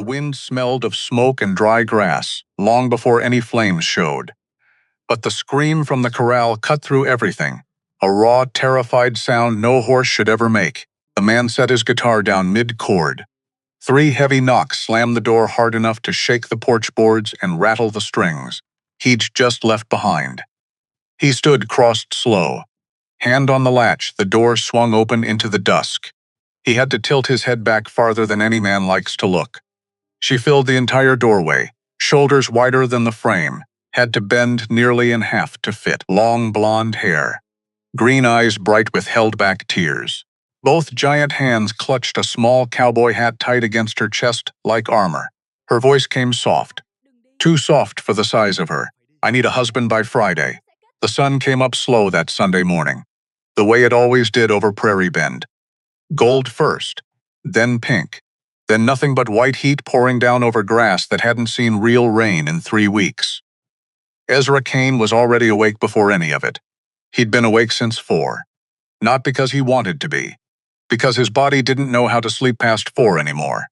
The wind smelled of smoke and dry grass, long before any flames showed. But the scream from the corral cut through everything, a raw, terrified sound no horse should ever make. The man set his guitar down mid-chord. 3 heavy knocks slammed the door hard enough to shake the porch boards and rattle the strings he'd just left behind. He stood crossed slow. Hand on the latch, the door swung open into the dusk. He had to tilt his head back farther than any man likes to look. She filled the entire doorway, shoulders wider than the frame, had to bend nearly in half to fit. Long blonde hair, green eyes bright with held-back tears. Both giant hands clutched a small cowboy hat tight against her chest like armor. Her voice came soft. Too soft for the size of her. I need a husband by Friday. The sun came up slow that Sunday morning, the way it always did over Prairie Bend. Gold first, then pink, then nothing but white heat pouring down over grass that hadn't seen real rain in 3 weeks. Ezra Kane was already awake before any of it. He'd been awake since 4. Not because he wanted to be, because his body didn't know how to sleep past 4 anymore.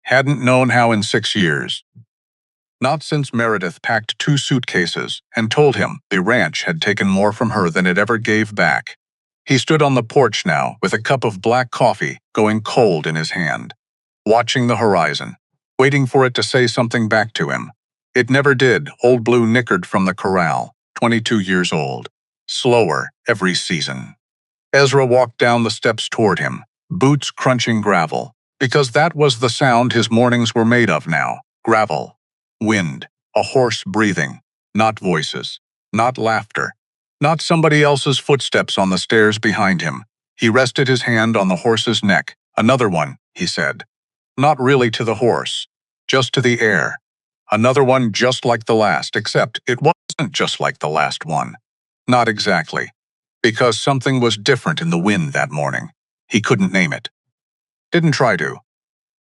Hadn't known how in 6 years. Not since Meredith packed 2 suitcases and told him the ranch had taken more from her than it ever gave back. He stood on the porch now with a cup of black coffee going cold in his hand, watching the horizon, waiting for it to say something back to him. It never did. Old Blue nickered from the corral, 22 years old. Slower every season. Ezra walked down the steps toward him, boots crunching gravel, because that was the sound his mornings were made of now. Gravel. Wind. A horse breathing. Not voices. Not laughter. Not somebody else's footsteps on the stairs behind him. He rested his hand on the horse's neck. Another one, he said. Not really to the horse. Just to the air. Another one just like the last, except it wasn't just like the last one. Not exactly. Because something was different in the wind that morning. He couldn't name it. Didn't try to.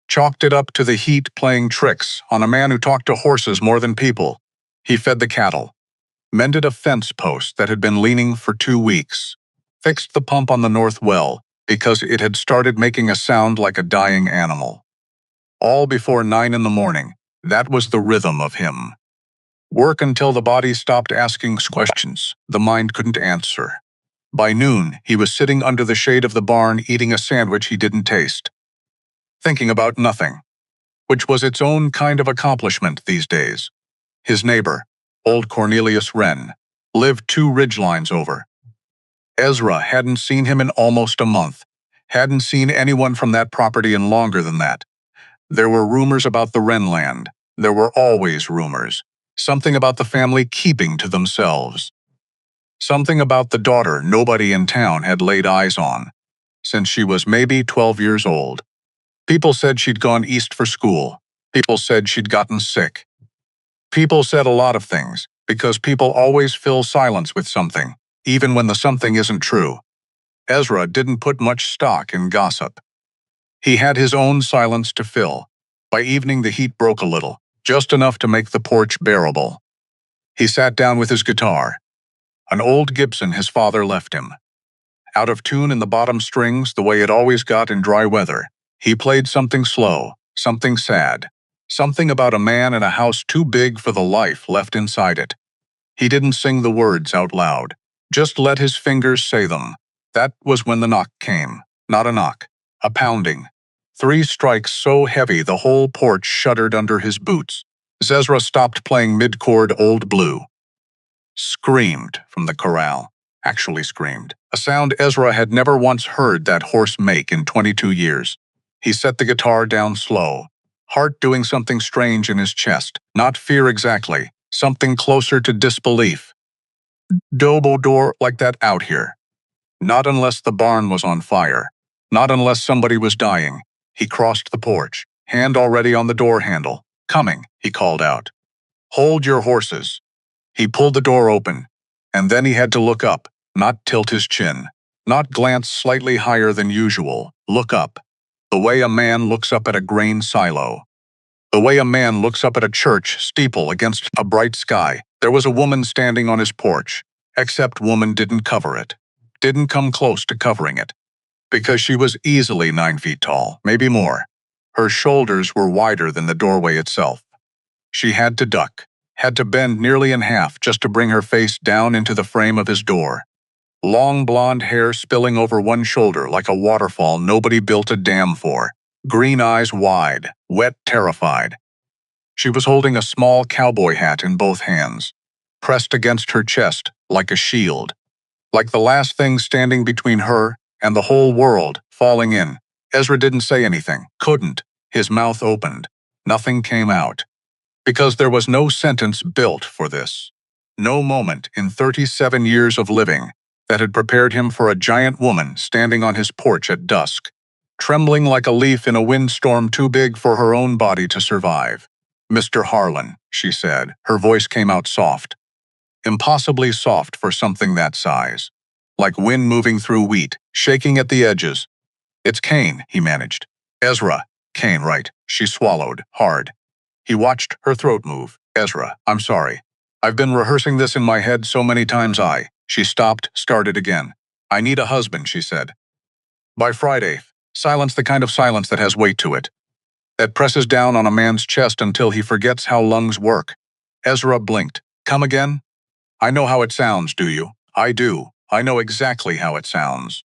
Chalked it up to the heat playing tricks on a man who talked to horses more than people. He fed the cattle. Mended a fence post that had been leaning for 2 weeks. Fixed the pump on the north well because it had started making a sound like a dying animal. All before 9 in the morning. That was the rhythm of him. Work until the body stopped asking questions the mind couldn't answer. By noon, he was sitting under the shade of the barn eating a sandwich he didn't taste. Thinking about nothing, which was its own kind of accomplishment these days. His neighbor, old Cornelius Wren, lived 2 ridgelines over. Ezra hadn't seen him in almost a month, hadn't seen anyone from that property in longer than that. There were rumors about the Wren land. There were always rumors. Something about the family keeping to themselves. Something about the daughter nobody in town had laid eyes on, since she was maybe 12 years old. People said she'd gone east for school. People said she'd gotten sick. People said a lot of things, because people always fill silence with something, even when the something isn't true. Ezra didn't put much stock in gossip. He had his own silence to fill. By evening the heat broke a little, just enough to make the porch bearable. He sat down with his guitar. An old Gibson his father left him. Out of tune in the bottom strings the way it always got in dry weather, he played something slow, something sad, something about a man in a house too big for the life left inside it. He didn't sing the words out loud, just let his fingers say them. That was when the knock came. Not a knock, a pounding. 3 strikes so heavy the whole porch shuddered under his boots. Ezra stopped playing mid-chord Old Blue. Screamed from the corral. Actually screamed. A sound Ezra had never once heard that horse make in 22 years. He set the guitar down slow, heart doing something strange in his chest. Not fear exactly, something closer to disbelief. Double door like that out here. Not unless the barn was on fire. Not unless somebody was dying. He crossed the porch, hand already on the door handle. Coming, he called out. Hold your horses. He pulled the door open, and then he had to look up, not tilt his chin, not glance slightly higher than usual. Look up. The way a man looks up at a grain silo. The way a man looks up at a church steeple against a bright sky. There was a woman standing on his porch, except woman didn't cover it. Didn't come close to covering it. Because she was easily 9 feet tall, maybe more. Her shoulders were wider than the doorway itself. She had to duck, had to bend nearly in half just to bring her face down into the frame of his door. Long blonde hair spilling over one shoulder like a waterfall nobody built a dam for. Green eyes wide, wet, terrified. She was holding a small cowboy hat in both hands, pressed against her chest like a shield, like the last thing standing between her and the whole world falling in. Ezra didn't say anything, couldn't. His mouth opened. Nothing came out. Because there was no sentence built for this. No moment in 37 years of living that had prepared him for a giant woman standing on his porch at dusk, trembling like a leaf in a windstorm too big for her own body to survive. "Mr. Harlan," she said. Her voice came out soft. Impossibly soft for something that size. Like wind moving through wheat, shaking at the edges. "It's Kane," he managed. "Ezra. Kane, right." She swallowed, hard. He watched her throat move. "Ezra, I'm sorry. I've been rehearsing this in my head so many times She stopped, started again. "I need a husband," she said. "By Friday. Silence, the kind of silence that has weight to it. That presses down on a man's chest until he forgets how lungs work." Ezra blinked. "Come again?" "I know how it sounds, do you?" "I do. I know exactly how it sounds.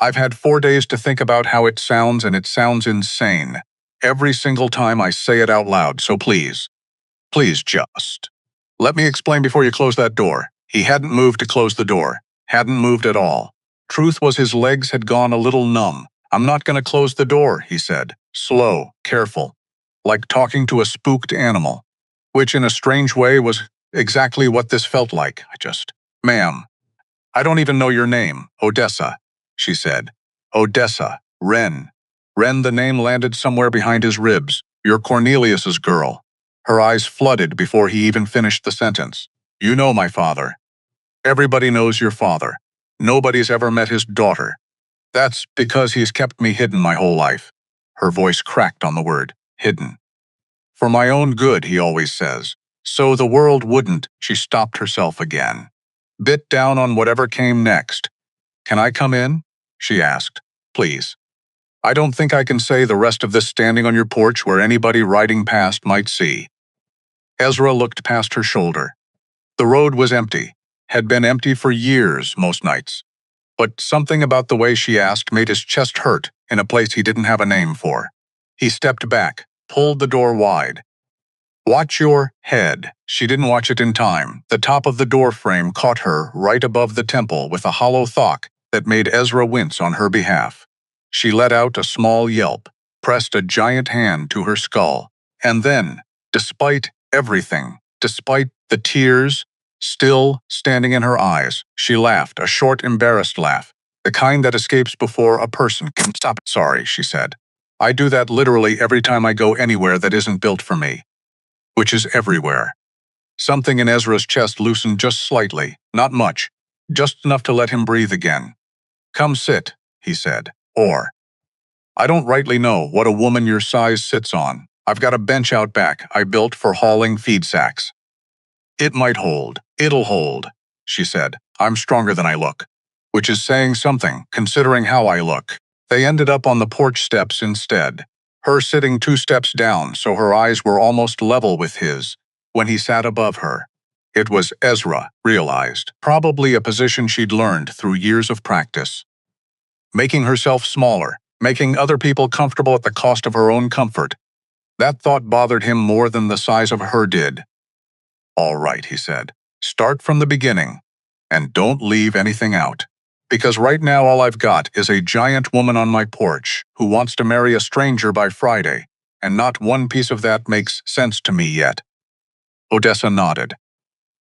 I've had 4 days to think about how it sounds, and it sounds insane. Every single time I say it out loud, so please. Please just. Let me explain before you close that door." He hadn't moved to close the door. Hadn't moved at all. Truth was his legs had gone a little numb. "I'm not going to close the door," he said. Slow, careful. Like talking to a spooked animal. Which in a strange way was exactly what this felt like. "Ma'am. I don't even know your name." "Odessa," she said. "Odessa. Wren." Wren, the name landed somewhere behind his ribs. "You're Cornelius's girl." Her eyes flooded before he even finished the sentence. "You know my father. Everybody knows your father. Nobody's ever met his daughter. That's because he's kept me hidden my whole life." Her voice cracked on the word, hidden. "For my own good," he always says. So the world wouldn't. She stopped herself again. Bit down on whatever came next. "Can I come in?" she asked. "Please. I don't think I can say the rest of this standing on your porch where anybody riding past might see." Ezra looked past her shoulder. The road was empty. Had been empty for years, most nights. But something about the way she asked made his chest hurt in a place he didn't have a name for. He stepped back, pulled the door wide. "Watch your head." She didn't watch it in time. The top of the door frame caught her right above the temple with a hollow thock that made Ezra wince on her behalf. She let out a small yelp, pressed a giant hand to her skull, and then, despite everything, despite the tears still standing in her eyes, she laughed, a short, embarrassed laugh, the kind that escapes before a person can stop. "Sorry," she said. "I do that literally every time I go anywhere that isn't built for me." Which is everywhere. Something in Ezra's chest loosened just slightly, not much, just enough to let him breathe again. "Come sit," he said. "Or, I don't rightly know what a woman your size sits on. I've got a bench out back I built for hauling feed sacks. It might hold. It'll hold," she said. "I'm stronger than I look." Which is saying something, considering how I look. They ended up on the porch steps instead. Her sitting 2 steps down so her eyes were almost level with his, when he sat above her. It was, Ezra realized, probably a position she'd learned through years of practice. Making herself smaller, making other people comfortable at the cost of her own comfort. That thought bothered him more than the size of her did. "All right," he said. "Start from the beginning, and don't leave anything out. Because right now all I've got is a giant woman on my porch who wants to marry a stranger by Friday, and not one piece of that makes sense to me yet." Odessa nodded.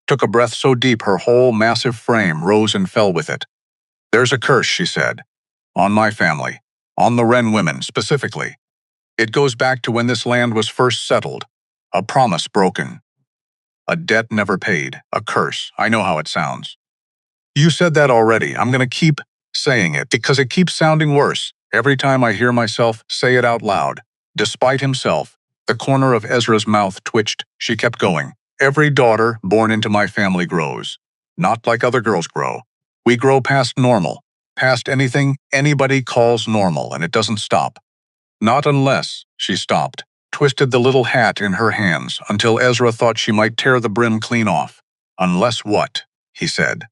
Took a breath so deep her whole massive frame rose and fell with it. "There's a curse," she said. "On my family. On the Wren women, specifically. It goes back to when this land was first settled. A promise broken. A debt never paid. A curse. I know how it sounds. You said that already. I'm going to keep saying it because it keeps sounding worse every time I hear myself say it out loud." Despite himself, the corner of Ezra's mouth twitched. She kept going. "Every daughter born into my family grows. Not like other girls grow. We grow past normal, past anything anybody calls normal, and it doesn't stop. Not unless, she stopped, twisted the little hat in her hands until Ezra thought she might tear the brim clean off. Unless what? He said.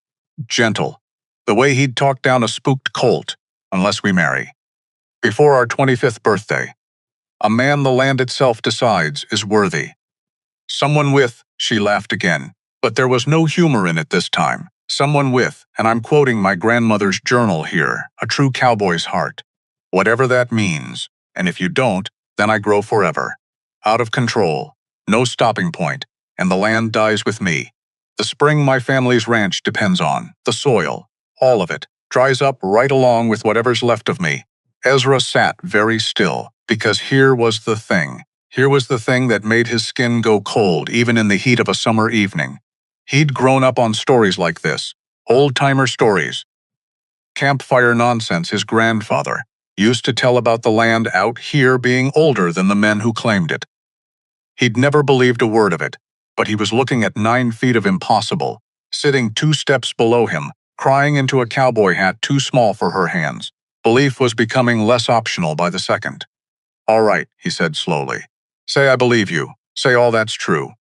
Gentle. The way he'd talk down a spooked colt. Unless we marry. Before our 25th birthday. A man the land itself decides is worthy. Someone with, she laughed again, but there was no humor in it this time. Someone with, and I'm quoting my grandmother's journal here, a true cowboy's heart. Whatever that means, and if you don't, then I grow forever. Out of control, no stopping point, and the land dies with me. The spring my family's ranch depends on, the soil, all of it, dries up right along with whatever's left of me. Ezra sat very still, because here was the thing. Here was the thing that made his skin go cold even in the heat of a summer evening. He'd grown up on stories like this, old-timer stories. Campfire nonsense his grandfather used to tell about the land out here being older than the men who claimed it. He'd never believed a word of it, but he was looking at 9 feet of impossible, sitting 2 steps below him, crying into a cowboy hat too small for her hands. Belief was becoming less optional by the second. All right, he said slowly. Say I believe you. Say all that's true.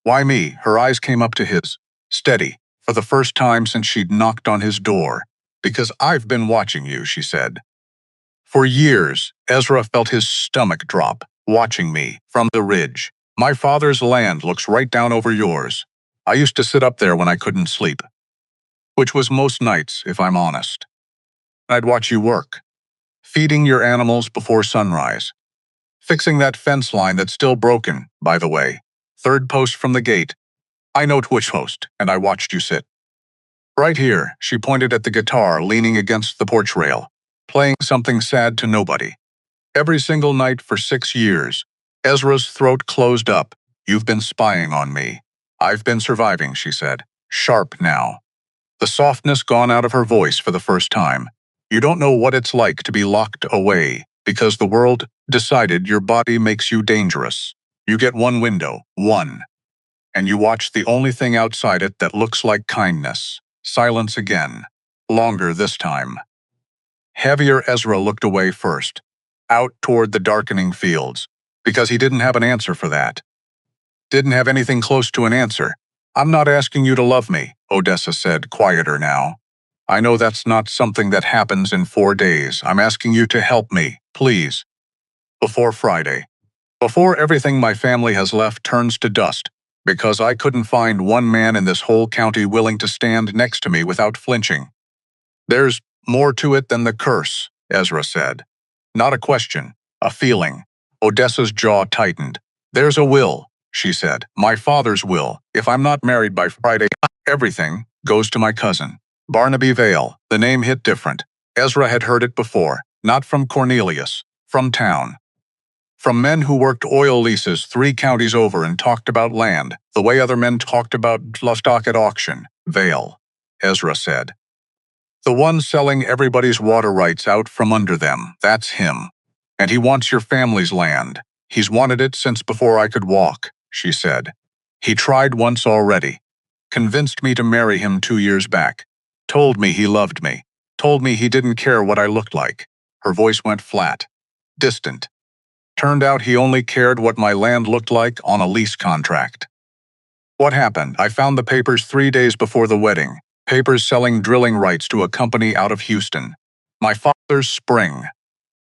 Why me? Her eyes came up to his, steady, for the first time since she'd knocked on his door. Because I've been watching you, she said. For years, Ezra felt his stomach drop, watching me, from the ridge. My father's land looks right down over yours. I used to sit up there when I couldn't sleep. Which was most nights, if I'm honest. I'd watch you work. Feeding your animals before sunrise. Fixing that fence line that's still broken, by the way. 3rd post from the gate. I know which post, and I watched you sit. Right here, she pointed at the guitar leaning against the porch rail, playing something sad to nobody. Every single night for 6 years, Ezra's throat closed up. You've been spying on me. I've been surviving, she said. Sharp now. The softness gone out of her voice for the first time. You don't know what it's like to be locked away, because the world decided your body makes you dangerous. You get one window, one. And you watch the only thing outside it that looks like kindness. Silence again. Longer this time. Heavier Ezra looked away first, out toward the darkening fields, because he didn't have an answer for that. Didn't have anything close to an answer. I'm not asking you to love me, Odessa said, quieter now. I know that's not something that happens in 4 days. I'm asking you to help me, please. Before Friday. Before everything my family has left turns to dust, because I couldn't find one man in this whole county willing to stand next to me without flinching. There's more to it than the curse, Ezra said. Not a question, a feeling. Odessa's jaw tightened. There's a will, she said. My father's will. If I'm not married by Friday, everything goes to my cousin. Barnaby Vale. The name hit different. Ezra had heard it before, not from Cornelius, from town. From men who worked oil leases 3 counties over and talked about land, the way other men talked about stock at auction. Vale, Ezra said. The one selling everybody's water rights out from under them, that's him. And he wants your family's land. He's wanted it since before I could walk, she said. He tried once already. Convinced me to marry him 2 years back. Told me he loved me. Told me he didn't care what I looked like. Her voice went flat. Distant. Turned out he only cared what my land looked like on a lease contract. What happened? I found the papers 3 days before the wedding. Papers selling drilling rights to a company out of Houston. My father's spring.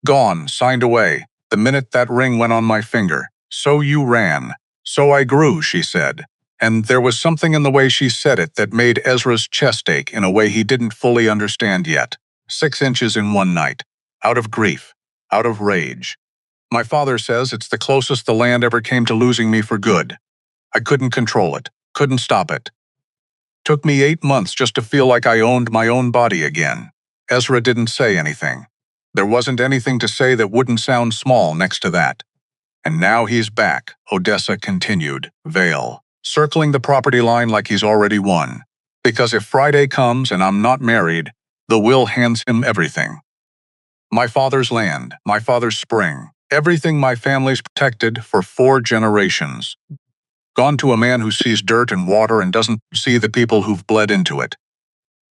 Gone, signed away, the minute that ring went on my finger. So you ran. So I grew, she said. And there was something in the way she said it that made Ezra's chest ache in a way he didn't fully understand yet. 6 inches in one night. Out of grief. Out of rage. My father says it's the closest the land ever came to losing me for good. I couldn't control it. Couldn't stop it. Took me 8 months just to feel like I owned my own body again. Ezra didn't say anything. There wasn't anything to say that wouldn't sound small next to that. And now he's back, Odessa continued, Vale, circling the property line like he's already won. Because if Friday comes and I'm not married, the will hands him everything. My father's land, my father's spring, everything my family's protected for 4 generations. Gone to a man who sees dirt and water and doesn't see the people who've bled into it.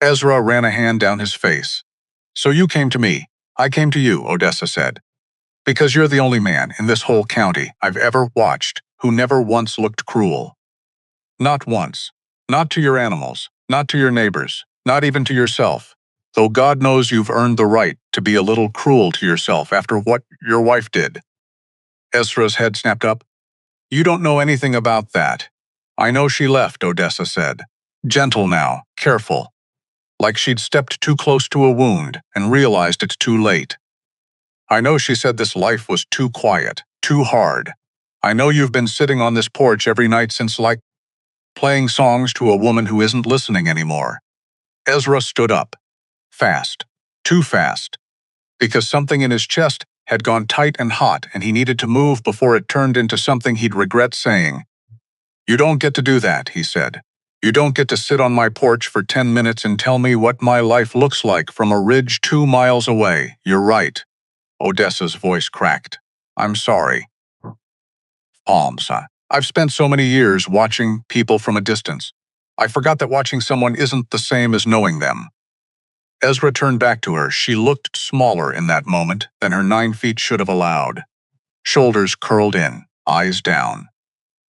Ezra ran a hand down his face. So you came to me. I came to you, Odessa said. Because you're the only man in this whole county I've ever watched who never once looked cruel. Not once. Not to your animals, not to your neighbors, not even to yourself. Though God knows you've earned the right to be a little cruel to yourself after what your wife did. Ezra's head snapped up. You don't know anything about that. I know she left, Odessa said. Gentle now, careful. Like she'd stepped too close to a wound and realized it's too late. I know she said this life was too quiet, too hard. I know you've been sitting on this porch every night since playing songs to a woman who isn't listening anymore. Ezra stood up. Fast. Too fast. Because something in his chest had gone tight and hot and he needed to move before it turned into something he'd regret saying. You don't get to do that, he said. You don't get to sit on my porch for 10 minutes and tell me what my life looks like from a ridge 2 miles away. You're right. Odessa's voice cracked. I'm sorry. Palms. I've spent so many years watching people from a distance. I forgot that watching someone isn't the same as knowing them. Ezra turned back to her. She looked smaller in that moment than her 9 feet should have allowed. Shoulders curled in, eyes down.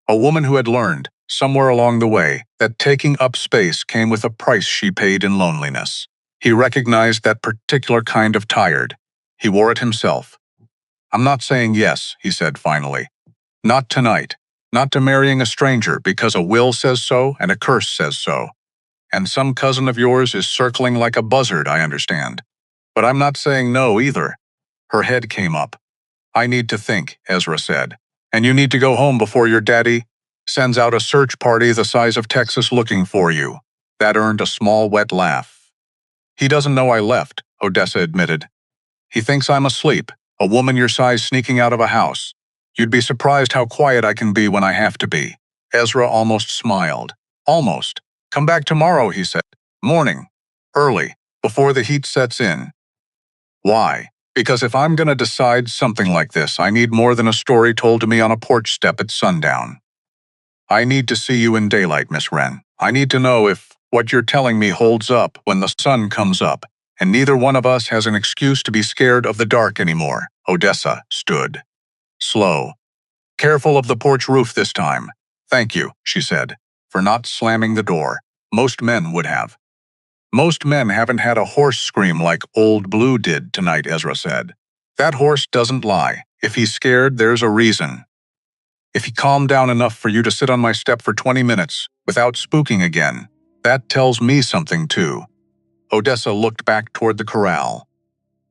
A woman who had learned, somewhere along the way, that taking up space came with a price she paid in loneliness. He recognized that particular kind of tired. He wore it himself. I'm not saying yes, he said finally. Not tonight. Not to marrying a stranger because a will says so and a curse says so. And some cousin of yours is circling like a buzzard, I understand. But I'm not saying no either. Her head came up. I need to think, Ezra said. And you need to go home before your daddy sends out a search party the size of Texas looking for you. That earned a small, wet laugh. He doesn't know I left, Odessa admitted. He thinks I'm asleep, a woman your size sneaking out of a house. You'd be surprised how quiet I can be when I have to be. Ezra almost smiled. Almost. Come back tomorrow, he said. Morning. Early. Before the heat sets in. Why? Because if I'm going to decide something like this, I need more than a story told to me on a porch step at sundown. I need to see you in daylight, Miss Wren. I need to know if what you're telling me holds up when the sun comes up, and neither one of us has an excuse to be scared of the dark anymore. Odessa stood. Slow. Careful of the porch roof this time. Thank you, she said, for not slamming the door. Most men would have. Most men haven't had a horse scream like Old Blue did tonight, Ezra said. That horse doesn't lie. If he's scared, there's a reason. If he calmed down enough for you to sit on my step for 20 minutes without spooking again, that tells me something too. Odessa looked back toward the corral.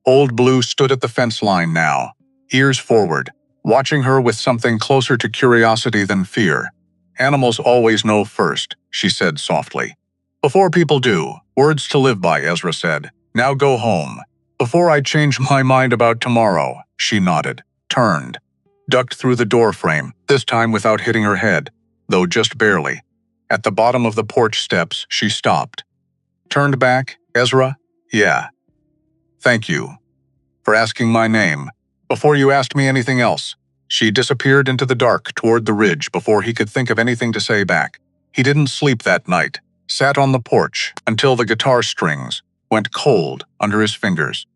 Old Blue stood at the fence line now, ears forward, watching her with something closer to curiosity than fear. Animals always know first, she said softly. Before people do, words to live by, Ezra said. Now go home. Before I change my mind about tomorrow, she nodded, turned, ducked through the door frame, this time without hitting her head, though just barely. At the bottom of the porch steps, she stopped. Turned back, Ezra? Yeah. Thank you for asking my name. Before you asked me anything else. She disappeared into the dark toward the ridge before he could think of anything to say back. He didn't sleep that night, sat on the porch until the guitar strings went cold under his fingers,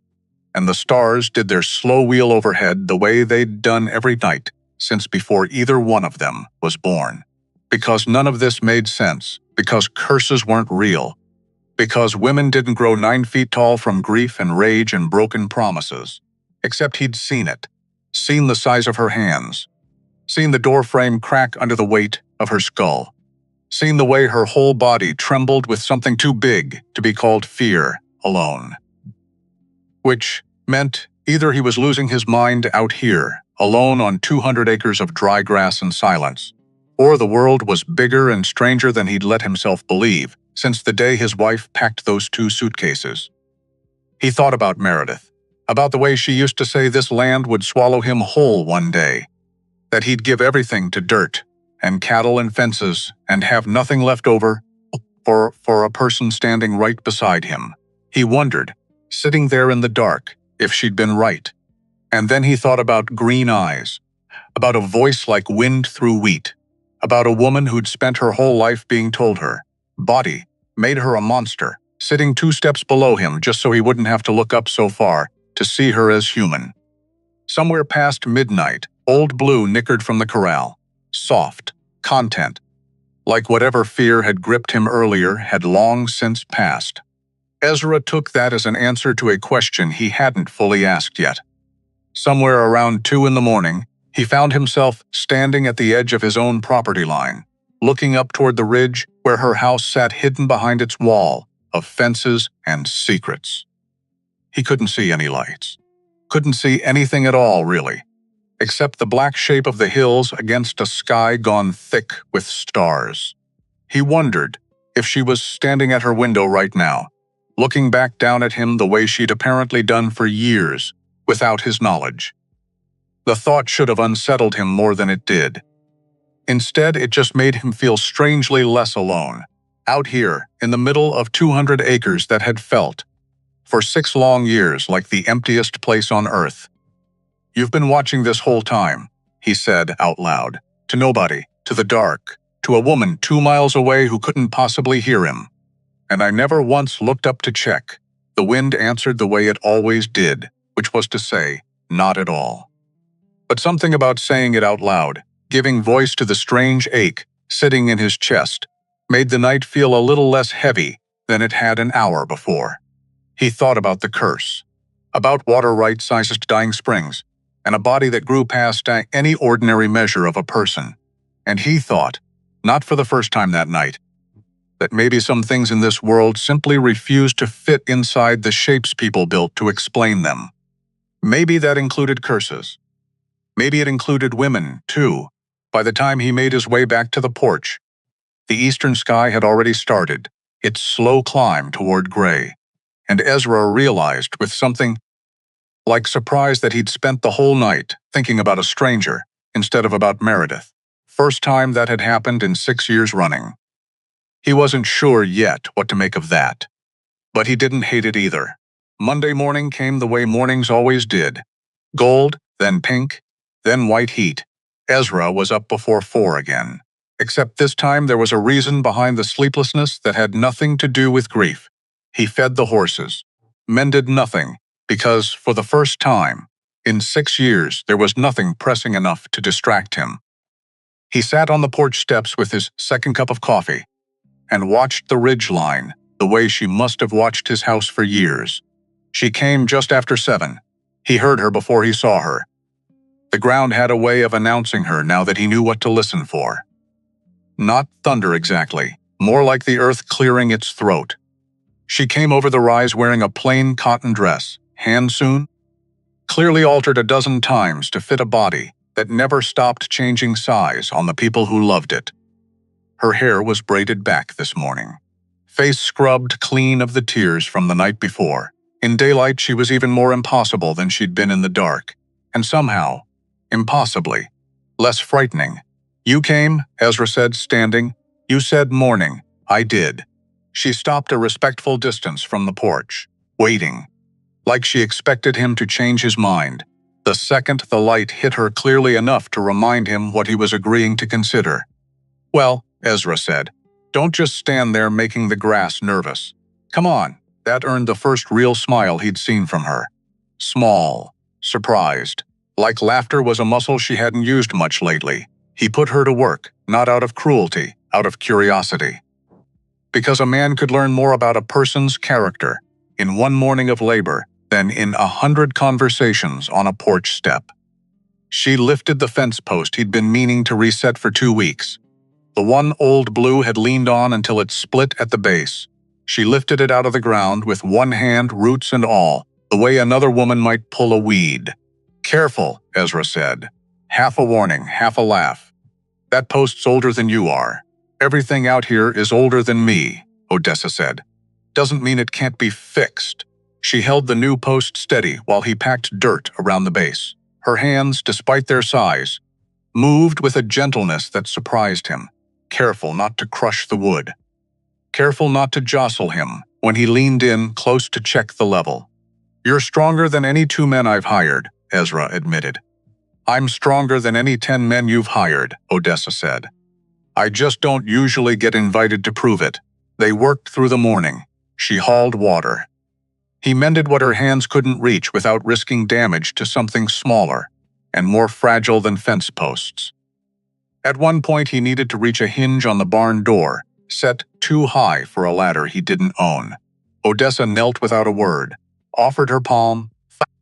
and the stars did their slow wheel overhead the way they'd done every night since before either one of them was born. Because none of this made sense, because curses weren't real, because women didn't grow 9 feet tall from grief and rage and broken promises. Except he'd seen it, seen the size of her hands, seen the doorframe crack under the weight of her skull, seen the way her whole body trembled with something too big to be called fear alone. Which meant either he was losing his mind out here, alone on 200 acres of dry grass and silence, or the world was bigger and stranger than he'd let himself believe since the day his wife packed those 2 suitcases. He thought about Meredith, about the way she used to say this land would swallow him whole one day, that he'd give everything to dirt and cattle and fences and have nothing left over for a person standing right beside him. He wondered, sitting there in the dark, if she'd been right. And then he thought about green eyes, about a voice like wind through wheat, about a woman who'd spent her whole life being told her body made her a monster, sitting 2 steps below him just so he wouldn't have to look up so far to see her as human. Somewhere past midnight, Old Blue nickered from the corral. Soft, content, like whatever fear had gripped him earlier had long since passed. Ezra took that as an answer to a question he hadn't fully asked yet. Somewhere around 2 in the morning, he found himself standing at the edge of his own property line, looking up toward the ridge where her house sat hidden behind its wall of fences and secrets. He couldn't see any lights. Couldn't see anything at all, really, except the black shape of the hills against a sky gone thick with stars. He wondered if she was standing at her window right now, looking back down at him the way she'd apparently done for years, without his knowledge. The thought should have unsettled him more than it did. Instead, it just made him feel strangely less alone, out here in the middle of 200 acres that had felt, for 6 long years, like the emptiest place on earth. "You've been watching this whole time," he said out loud, to nobody, to the dark, to a woman 2 miles away who couldn't possibly hear him. "And I never once looked up to check." The wind answered the way it always did, which was to say, not at all. But something about saying it out loud, giving voice to the strange ache sitting in his chest, made the night feel a little less heavy than it had an hour before. He thought about the curse, about water right-sized dying springs, and a body that grew past any ordinary measure of a person. And he thought, not for the first time that night, that maybe some things in this world simply refuse to fit inside the shapes people built to explain them. Maybe that included curses. Maybe it included women, too. By the time he made his way back to the porch, the eastern sky had already started its slow climb toward gray, and Ezra realized with something like surprise that he'd spent the whole night thinking about a stranger instead of about Meredith. First time that had happened in 6 years running. He wasn't sure yet what to make of that, but he didn't hate it either. Monday morning came the way mornings always did. Gold, then pink, then white heat. Ezra was up before 4 again. Except this time there was a reason behind the sleeplessness that had nothing to do with grief. He fed the horses, mended nothing, because for the first time in 6 years there was nothing pressing enough to distract him. He sat on the porch steps with his second cup of coffee and watched the ridge line the way she must have watched his house for years. She came just after 7. He heard her before he saw her. The ground had a way of announcing her now that he knew what to listen for. Not thunder exactly, more like the earth clearing its throat. She came over the rise wearing a plain cotton dress, hand-sewn, clearly altered a dozen times to fit a body that never stopped changing size on the people who loved it. Her hair was braided back this morning, face scrubbed clean of the tears from the night before. In daylight she was even more impossible than she'd been in the dark, and somehow, impossibly, less frightening. "You came," Ezra said, standing. "You said morning." "I did." She stopped a respectful distance from the porch, waiting, like she expected him to change his mind, the second the light hit her clearly enough to remind him what he was agreeing to consider. "Well," Ezra said, "don't just stand there making the grass nervous. Come on." That earned the first real smile he'd seen from her. Small, surprised, like laughter was a muscle she hadn't used much lately. He put her to work, not out of cruelty, out of curiosity. Because a man could learn more about a person's character in 1 morning of labor than in 100 conversations on a porch step. She lifted the fence post he'd been meaning to reset for 2 weeks. The one Old Blue had leaned on until it split at the base. She lifted it out of the ground with one hand, roots and all, the way another woman might pull a weed. "Careful," Ezra said. Half a warning, half a laugh. "That post's older than you are." "Everything out here is older than me," Odessa said. "Doesn't mean it can't be fixed." She held the new post steady while he packed dirt around the base. Her hands, despite their size, moved with a gentleness that surprised him, careful not to crush the wood. Careful not to jostle him when he leaned in close to check the level. "You're stronger than any 2 men I've hired," Ezra admitted. "I'm stronger than any 10 men you've hired," Odessa said. "I just don't usually get invited to prove it." They worked through the morning. She hauled water. He mended what her hands couldn't reach without risking damage to something smaller and more fragile than fence posts. At one point, he needed to reach a hinge on the barn door, set too high for a ladder he didn't own. Odessa knelt without a word, offered her palm,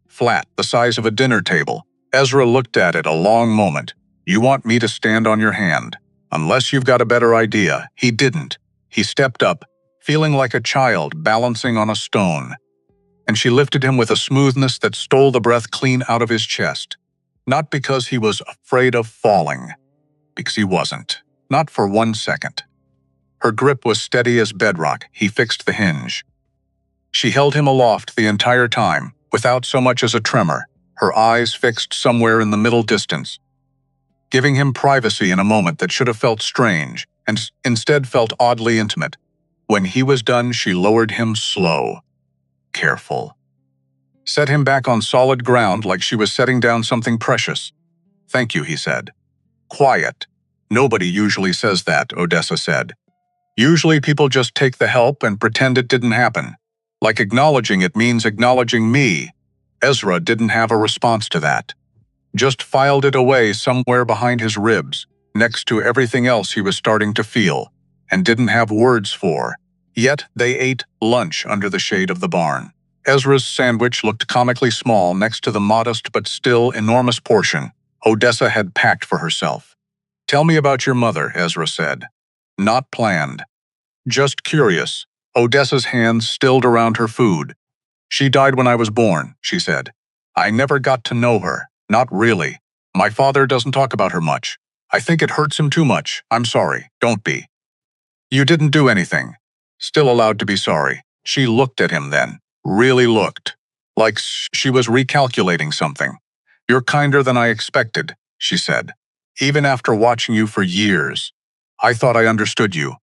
flat, the size of a dinner table. Ezra looked at it a long moment. "You want me to stand on your hand? Unless you've got a better idea." He didn't. He stepped up, feeling like a child balancing on a stone. And she lifted him with a smoothness that stole the breath clean out of his chest. Not because he was afraid of falling, because he wasn't. Not for 1 second. Her grip was steady as bedrock. He fixed the hinge. She held him aloft the entire time, without so much as a tremor, her eyes fixed somewhere in the middle distance, giving him privacy in a moment that should have felt strange, and instead felt oddly intimate. When he was done, she lowered him slow, careful. Set him back on solid ground like she was setting down something precious. "Thank you," he said. Quiet. "Nobody usually says that," Odessa said. "Usually people just take the help and pretend it didn't happen. Like acknowledging it means acknowledging me." Ezra didn't have a response to that. Just filed it away somewhere behind his ribs, next to everything else he was starting to feel, and didn't have words for. Yet they ate lunch under the shade of the barn. Ezra's sandwich looked comically small next to the modest but still enormous portion Odessa had packed for herself. "Tell me about your mother," Ezra said. "Not planned. Just curious." Odessa's hands stilled around her food. "She died when I was born," she said. "I never got to know her. Not really. My father doesn't talk about her much. I think it hurts him too much. I'm sorry. Don't be." "You didn't do anything." Still allowed to be sorry. She looked at him then. Really looked. Like she was recalculating something. "You're kinder than I expected," she said. "Even after watching you for years. I thought I understood you.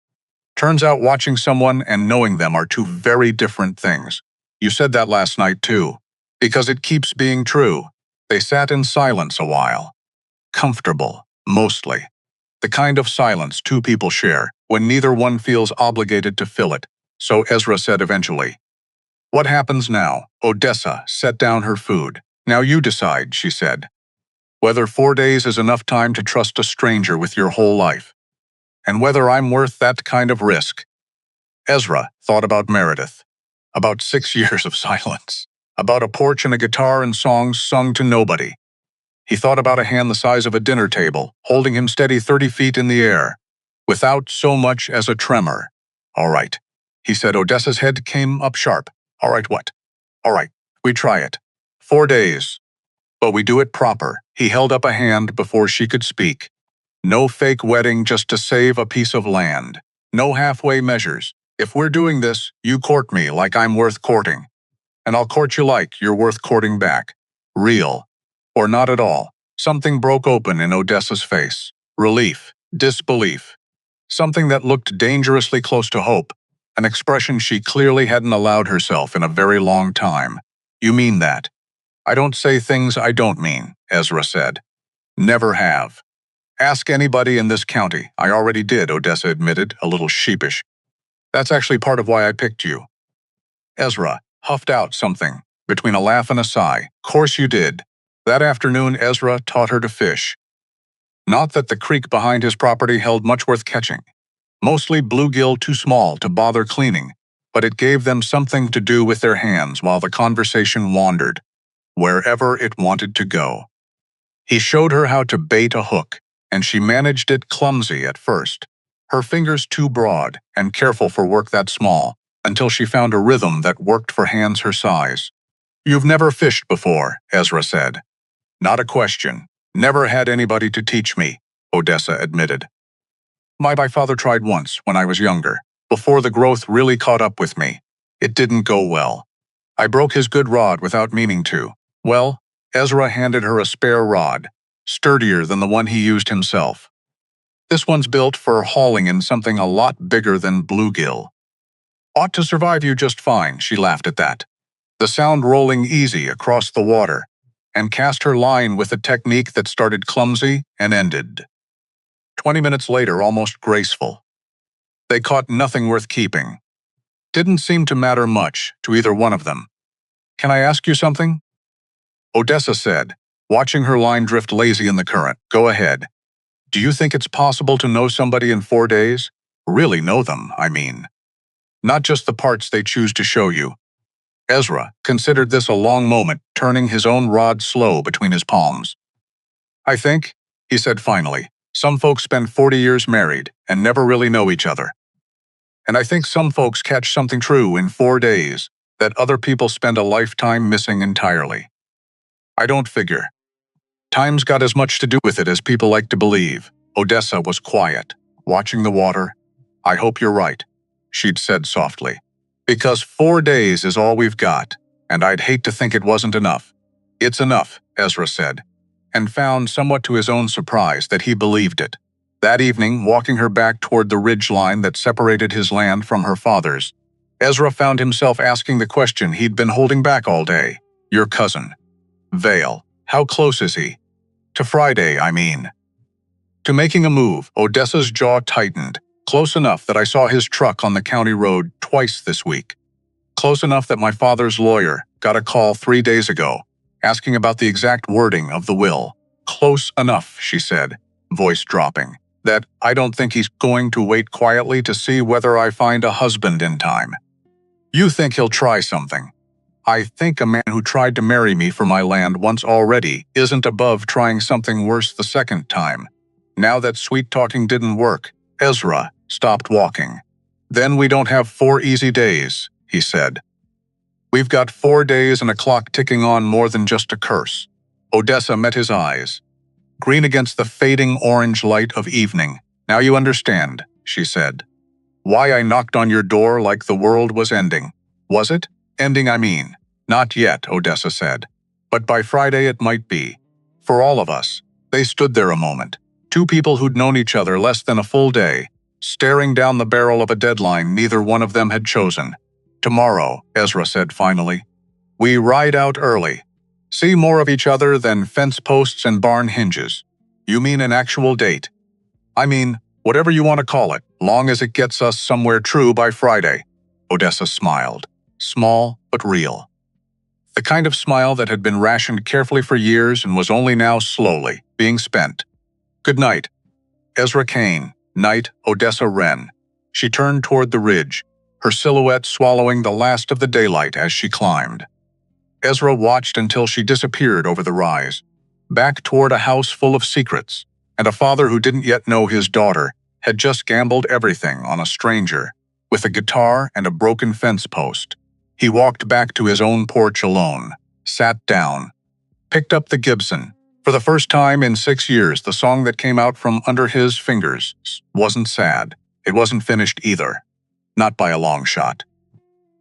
Turns out watching someone and knowing them are two very different things. You said that last night too. Because it keeps being true." They sat in silence a while. Comfortable, mostly. The kind of silence two people share when neither one feels obligated to fill it. So Ezra said eventually, "What happens now?" Odessa set down her food. "Now you decide," she said. "Whether 4 days is enough time to trust a stranger with your whole life. And whether I'm worth that kind of risk." Ezra thought about Meredith. About 6 years of silence. About a porch and a guitar and songs sung to nobody. He thought about a hand the size of a dinner table, holding him steady 30 feet in the air, without so much as a tremor. "All right," he said. Odessa's head came up sharp. "All right, what?" "All right, we try it. 4 days. But we do it proper." He held up a hand before she could speak. "No fake wedding just to save a piece of land. No halfway measures. If we're doing this, you court me like I'm worth courting. And I'll court you like you're worth courting back. Real. Or not at all." Something broke open in Odessa's face. Relief. Disbelief. Something that looked dangerously close to hope. An expression she clearly hadn't allowed herself in a very long time. "You mean that?" "I don't say things I don't mean," Ezra said. "Never have. Ask anybody in this county." "I already did," Odessa admitted, a little sheepish. "That's actually part of why I picked you." Ezra huffed out something, between a laugh and a sigh. "Course you did." That afternoon, Ezra taught her to fish. Not that the creek behind his property held much worth catching. Mostly bluegill too small to bother cleaning, but it gave them something to do with their hands while the conversation wandered, wherever it wanted to go. He showed her how to bait a hook, and she managed it clumsy at first, her fingers too broad and careful for work that small, until she found a rhythm that worked for hands her size. "You've never fished before," Ezra said. "Not a question. Never had anybody to teach me," Odessa admitted. My father tried once when I was younger, before the growth really caught up with me. It didn't go well. I broke his good rod without meaning to. Well, Ezra handed her a spare rod, sturdier than the one he used himself. "This one's built for hauling in something a lot bigger than bluegill. Ought to survive you just fine," she laughed at that. The sound rolling easy across the water, and cast her line with a technique that started clumsy and ended. 20 minutes later, almost graceful. They caught nothing worth keeping. Didn't seem to matter much to either one of them. Can I ask you something? Odessa said, watching her line drift lazy in the current. Go ahead. Do you think it's possible to know somebody in 4 days? Really know them, I mean. Not just the parts they choose to show you. Ezra considered this a long moment, turning his own rod slow between his palms. I think, he said finally, some folks spend 40 years married and never really know each other. And I think some folks catch something true in 4 days that other people spend a lifetime missing entirely. I don't figure. Time's got as much to do with it as people like to believe. Odessa was quiet, watching the water. I hope you're right, she'd said softly. Because 4 days is all we've got, and I'd hate to think it wasn't enough. It's enough, Ezra said, and found somewhat to his own surprise that he believed it. That evening, walking her back toward the ridge line that separated his land from her father's, Ezra found himself asking the question he'd been holding back all day. Your cousin. Vale. How close is he? To Friday, I mean. To making a move, Odessa's jaw tightened, close enough that I saw his truck on the county road twice this week. Close enough that my father's lawyer got a call 3 days ago, asking about the exact wording of the will. Close enough, she said, voice dropping, that I don't think he's going to wait quietly to see whether I find a husband in time. You think he'll try something? I think a man who tried to marry me for my land once already isn't above trying something worse the second time. Now that sweet-talking didn't work, Ezra stopped walking. Then we don't have 4 easy days, he said. We've got 4 days and a clock ticking on more than just a curse. Odessa met his eyes, green against the fading orange light of evening. Now you understand, she said. Why I knocked on your door like the world was ending. Was it? Ending, I mean. Not yet, Odessa said. But by Friday it might be. For all of us. They stood there a moment. 2 people who'd known each other less than a full day, staring down the barrel of a deadline neither one of them had chosen. Tomorrow, Ezra said finally. We ride out early. See more of each other than fence posts and barn hinges. You mean an actual date? I mean, whatever you want to call it, long as it gets us somewhere true by Friday. Odessa smiled. Small, but real. The kind of smile that had been rationed carefully for years and was only now slowly being spent. Good night. Ezra Kane, night, Odessa Wren. She turned toward the ridge, her silhouette swallowing the last of the daylight as she climbed. Ezra watched until she disappeared over the rise, back toward a house full of secrets, and a father who didn't yet know his daughter had just gambled everything on a stranger, with a guitar and a broken fence post. He walked back to his own porch alone, sat down, picked up the Gibson. For the first time in 6 years, the song that came out from under his fingers wasn't sad. It wasn't finished either. Not by a long shot.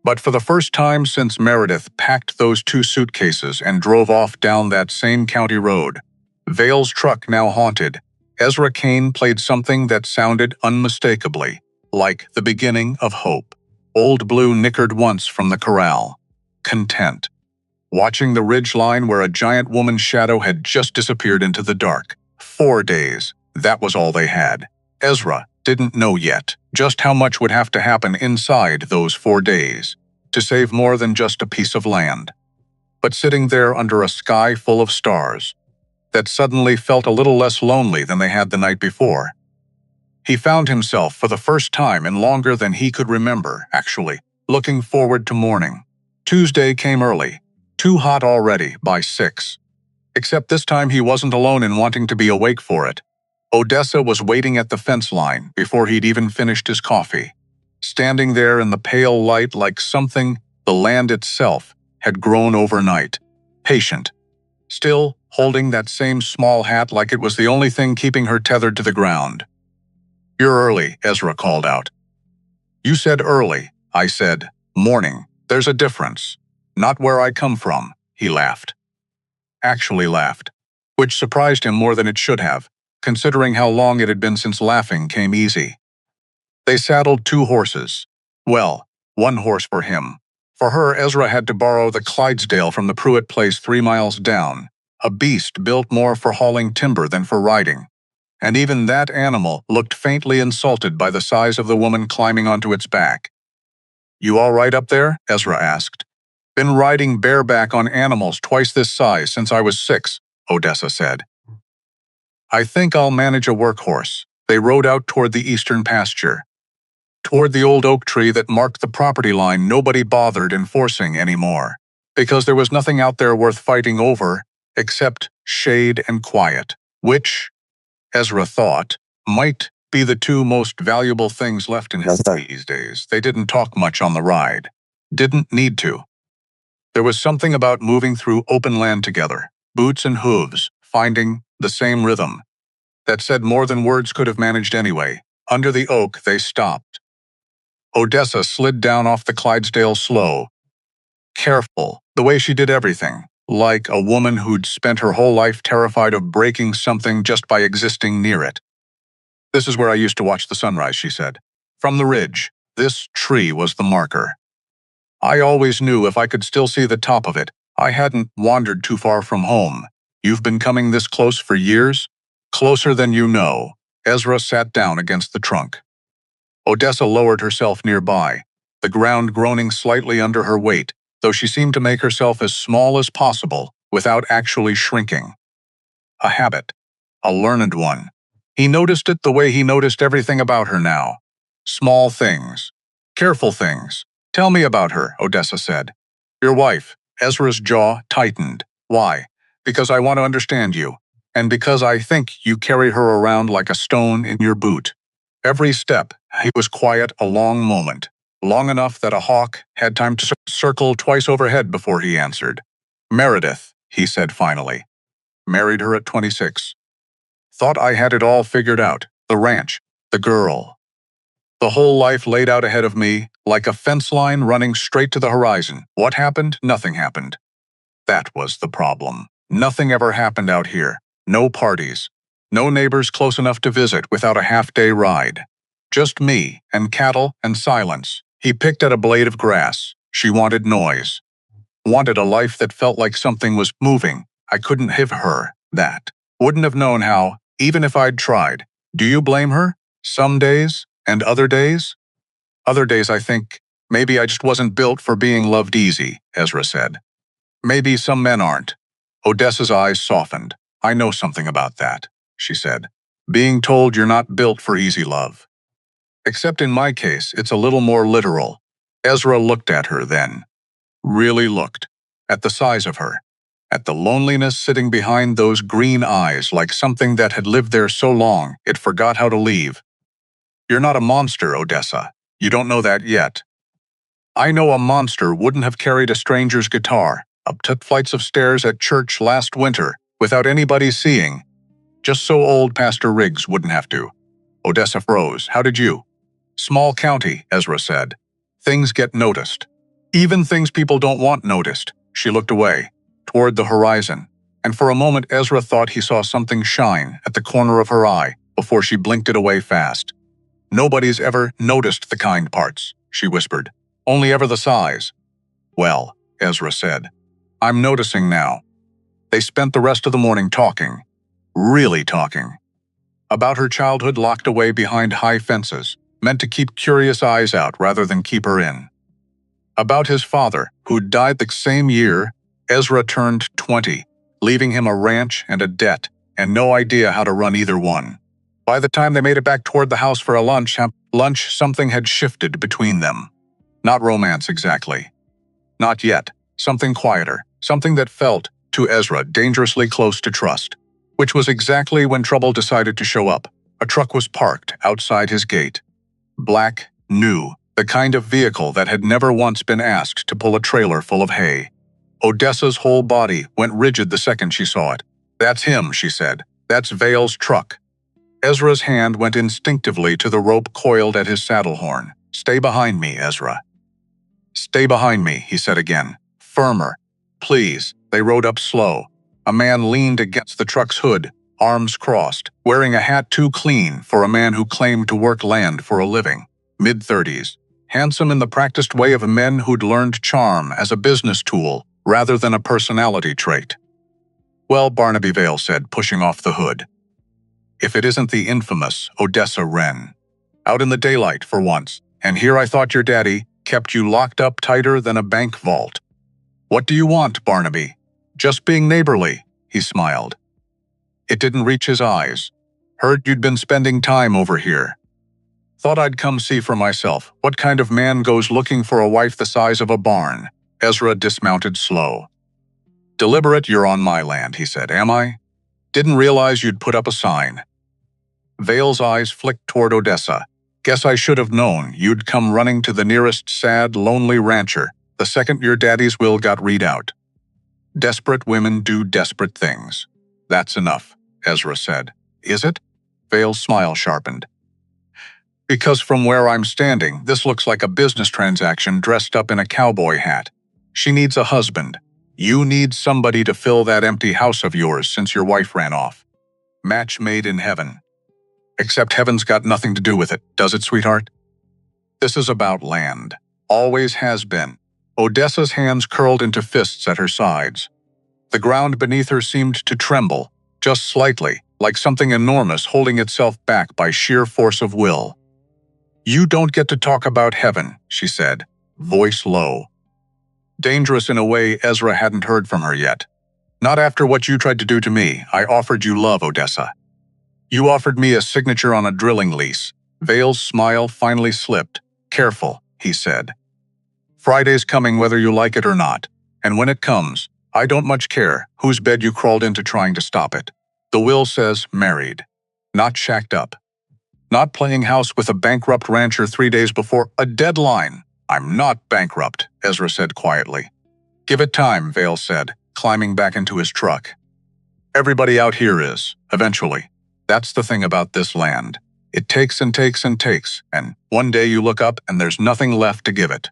But for the first time since Meredith packed those 2 suitcases and drove off down that same county road, Vale's truck now haunted, Ezra Kane played something that sounded unmistakably like the beginning of hope. Old Blue nickered once from the corral, content, watching the ridge line where a giant woman's shadow had just disappeared into the dark. 4 days, that was all they had. Ezra didn't know yet just how much would have to happen inside those 4 days to save more than just a piece of land. But sitting there under a sky full of stars, that suddenly felt a little less lonely than they had the night before. He found himself for the first time in longer than he could remember, actually, looking forward to morning. Tuesday came early, too hot already by 6. Except this time he wasn't alone in wanting to be awake for it. Odessa was waiting at the fence line before he'd even finished his coffee, standing there in the pale light like something the land itself had grown overnight, patient, still holding that same small hat like it was the only thing keeping her tethered to the ground. You're early, Ezra called out. You said early, I said, morning. There's a difference. Not where I come from, he laughed. Actually laughed, which surprised him more than it should have, considering how long it had been since laughing came easy. They saddled 2 horses. Well, 1 horse for him. For her, Ezra had to borrow the Clydesdale from the Pruitt place 3 miles down, a beast built more for hauling timber than for riding. And even that animal looked faintly insulted by the size of the woman climbing onto its back. You all right up there? Ezra asked. Been riding bareback on animals twice this size since I was 6, Odessa said. I think I'll manage a workhorse. They rode out toward the eastern pasture, toward the old oak tree that marked the property line nobody bothered enforcing anymore, because there was nothing out there worth fighting over except shade and quiet, which, Ezra thought, might be the two most valuable things left in his these days. They didn't talk much on the ride. Didn't need to. There was something about moving through open land together, boots and hooves, finding the same rhythm, that said more than words could have managed anyway. Under the oak, they stopped. Odessa slid down off the Clydesdale slow, careful, the way she did everything, like a woman who'd spent her whole life terrified of breaking something just by existing near it. This is where I used to watch the sunrise, she said. From the ridge, this tree was the marker. I always knew if I could still see the top of it, I hadn't wandered too far from home. You've been coming this close for years? Closer than you know. Ezra sat down against the trunk. Odessa lowered herself nearby, the ground groaning slightly under her weight, though she seemed to make herself as small as possible without actually shrinking. A habit. A learned one. He noticed it the way he noticed everything about her now. Small things. Careful things. Tell me about her, Odessa said. Your wife. Ezra's jaw tightened. Why? Because I want to understand you, and because I think you carry her around like a stone in your boot. Every step, he was quiet a long moment, long enough that a hawk had time to circle twice overhead before he answered. Meredith, he said finally. Married her at 26. Thought I had it all figured out. The ranch, the girl. The whole life laid out ahead of me, like a fence line running straight to the horizon. What happened? Nothing happened. That was the problem. Nothing ever happened out here. No parties. No neighbors close enough to visit without a half-day ride. Just me and cattle and silence. He picked at a blade of grass. She wanted noise. Wanted a life that felt like something was moving. I couldn't give her that. Wouldn't have known how, even if I'd tried. Do you blame her? Some days, and other days? Other days I think, maybe I just wasn't built for being loved easy, Ezra said. Maybe some men aren't. Odessa's eyes softened. I know something about that, she said. Being told you're not built for easy love. Except in my case, it's a little more literal. Ezra looked at her then. Really looked. At the size of her. At the loneliness sitting behind those green eyes like something that had lived there so long it forgot how to leave. You're not a monster, Odessa. You don't know that yet. I know a monster wouldn't have carried a stranger's guitar up flights of stairs at church last winter without anybody seeing. Just so old Pastor Riggs wouldn't have to. Odessa froze. How did you? Small county, Ezra said. Things get noticed. Even things people don't want noticed. She looked away, toward the horizon, and for a moment Ezra thought he saw something shine at the corner of her eye before she blinked it away fast. Nobody's ever noticed the kind parts, she whispered. Only ever the size. Well, Ezra said, I'm noticing now. They spent the rest of the morning talking. Really talking. About her childhood locked away behind high fences, meant to keep curious eyes out rather than keep her in. About his father, who'd died the same year Ezra turned 20, leaving him a ranch and a debt, and no idea how to run either one. By the time they made it back toward the house for a lunch, something had shifted between them. Not romance exactly. Not yet. Something quieter, something that felt, to Ezra, dangerously close to trust. Which was exactly when trouble decided to show up. A truck was parked outside his gate. Black, new, the kind of vehicle that had never once been asked to pull a trailer full of hay. Odessa's whole body went rigid the second she saw it. That's him, she said. That's Vale's truck. Ezra's hand went instinctively to the rope coiled at his saddle horn. Stay behind me, Ezra. Stay behind me, he said again. Firmer. Please. They rode up slow. A man leaned against the truck's hood, arms crossed, wearing a hat too clean for a man who claimed to work land for a living. Mid-30s. Handsome in the practiced way of men who'd learned charm as a business tool rather than a personality trait. Well, Barnaby Vale said, pushing off the hood. If it isn't the infamous Odessa Wren. Out in the daylight for once, and here I thought your daddy kept you locked up tighter than a bank vault. What do you want, Barnaby? Just being neighborly, he smiled. It didn't reach his eyes. Heard you'd been spending time over here. Thought I'd come see for myself. What kind of man goes looking for a wife the size of a barn? Ezra dismounted slow. Deliberate, you're on my land, he said. Am I? Didn't realize you'd put up a sign. Vale's eyes flicked toward Odessa. Guess I should have known you'd come running to the nearest sad, lonely rancher the second your daddy's will got read out. Desperate women do desperate things. That's enough, Ezra said. Is it? Vale's smile sharpened. Because from where I'm standing, this looks like a business transaction dressed up in a cowboy hat. She needs a husband. You need somebody to fill that empty house of yours since your wife ran off. Match made in heaven. Except heaven's got nothing to do with it, does it, sweetheart? This is about land. Always has been. Odessa's hands curled into fists at her sides. The ground beneath her seemed to tremble, just slightly, like something enormous holding itself back by sheer force of will. You don't get to talk about heaven, she said, voice low. Dangerous in a way Ezra hadn't heard from her yet. Not after what you tried to do to me. I offered you love, Odessa. You offered me a signature on a drilling lease. Vale's smile finally slipped. Careful, he said. Friday's coming whether you like it or not. And when it comes, I don't much care whose bed you crawled into trying to stop it. The will says married, not shacked up. Not playing house with a bankrupt rancher 3 days before a deadline. I'm not bankrupt, Ezra said quietly. Give it time, Vale said, climbing back into his truck. Everybody out here is, eventually. That's the thing about this land. It takes and takes and takes, and one day you look up and there's nothing left to give it.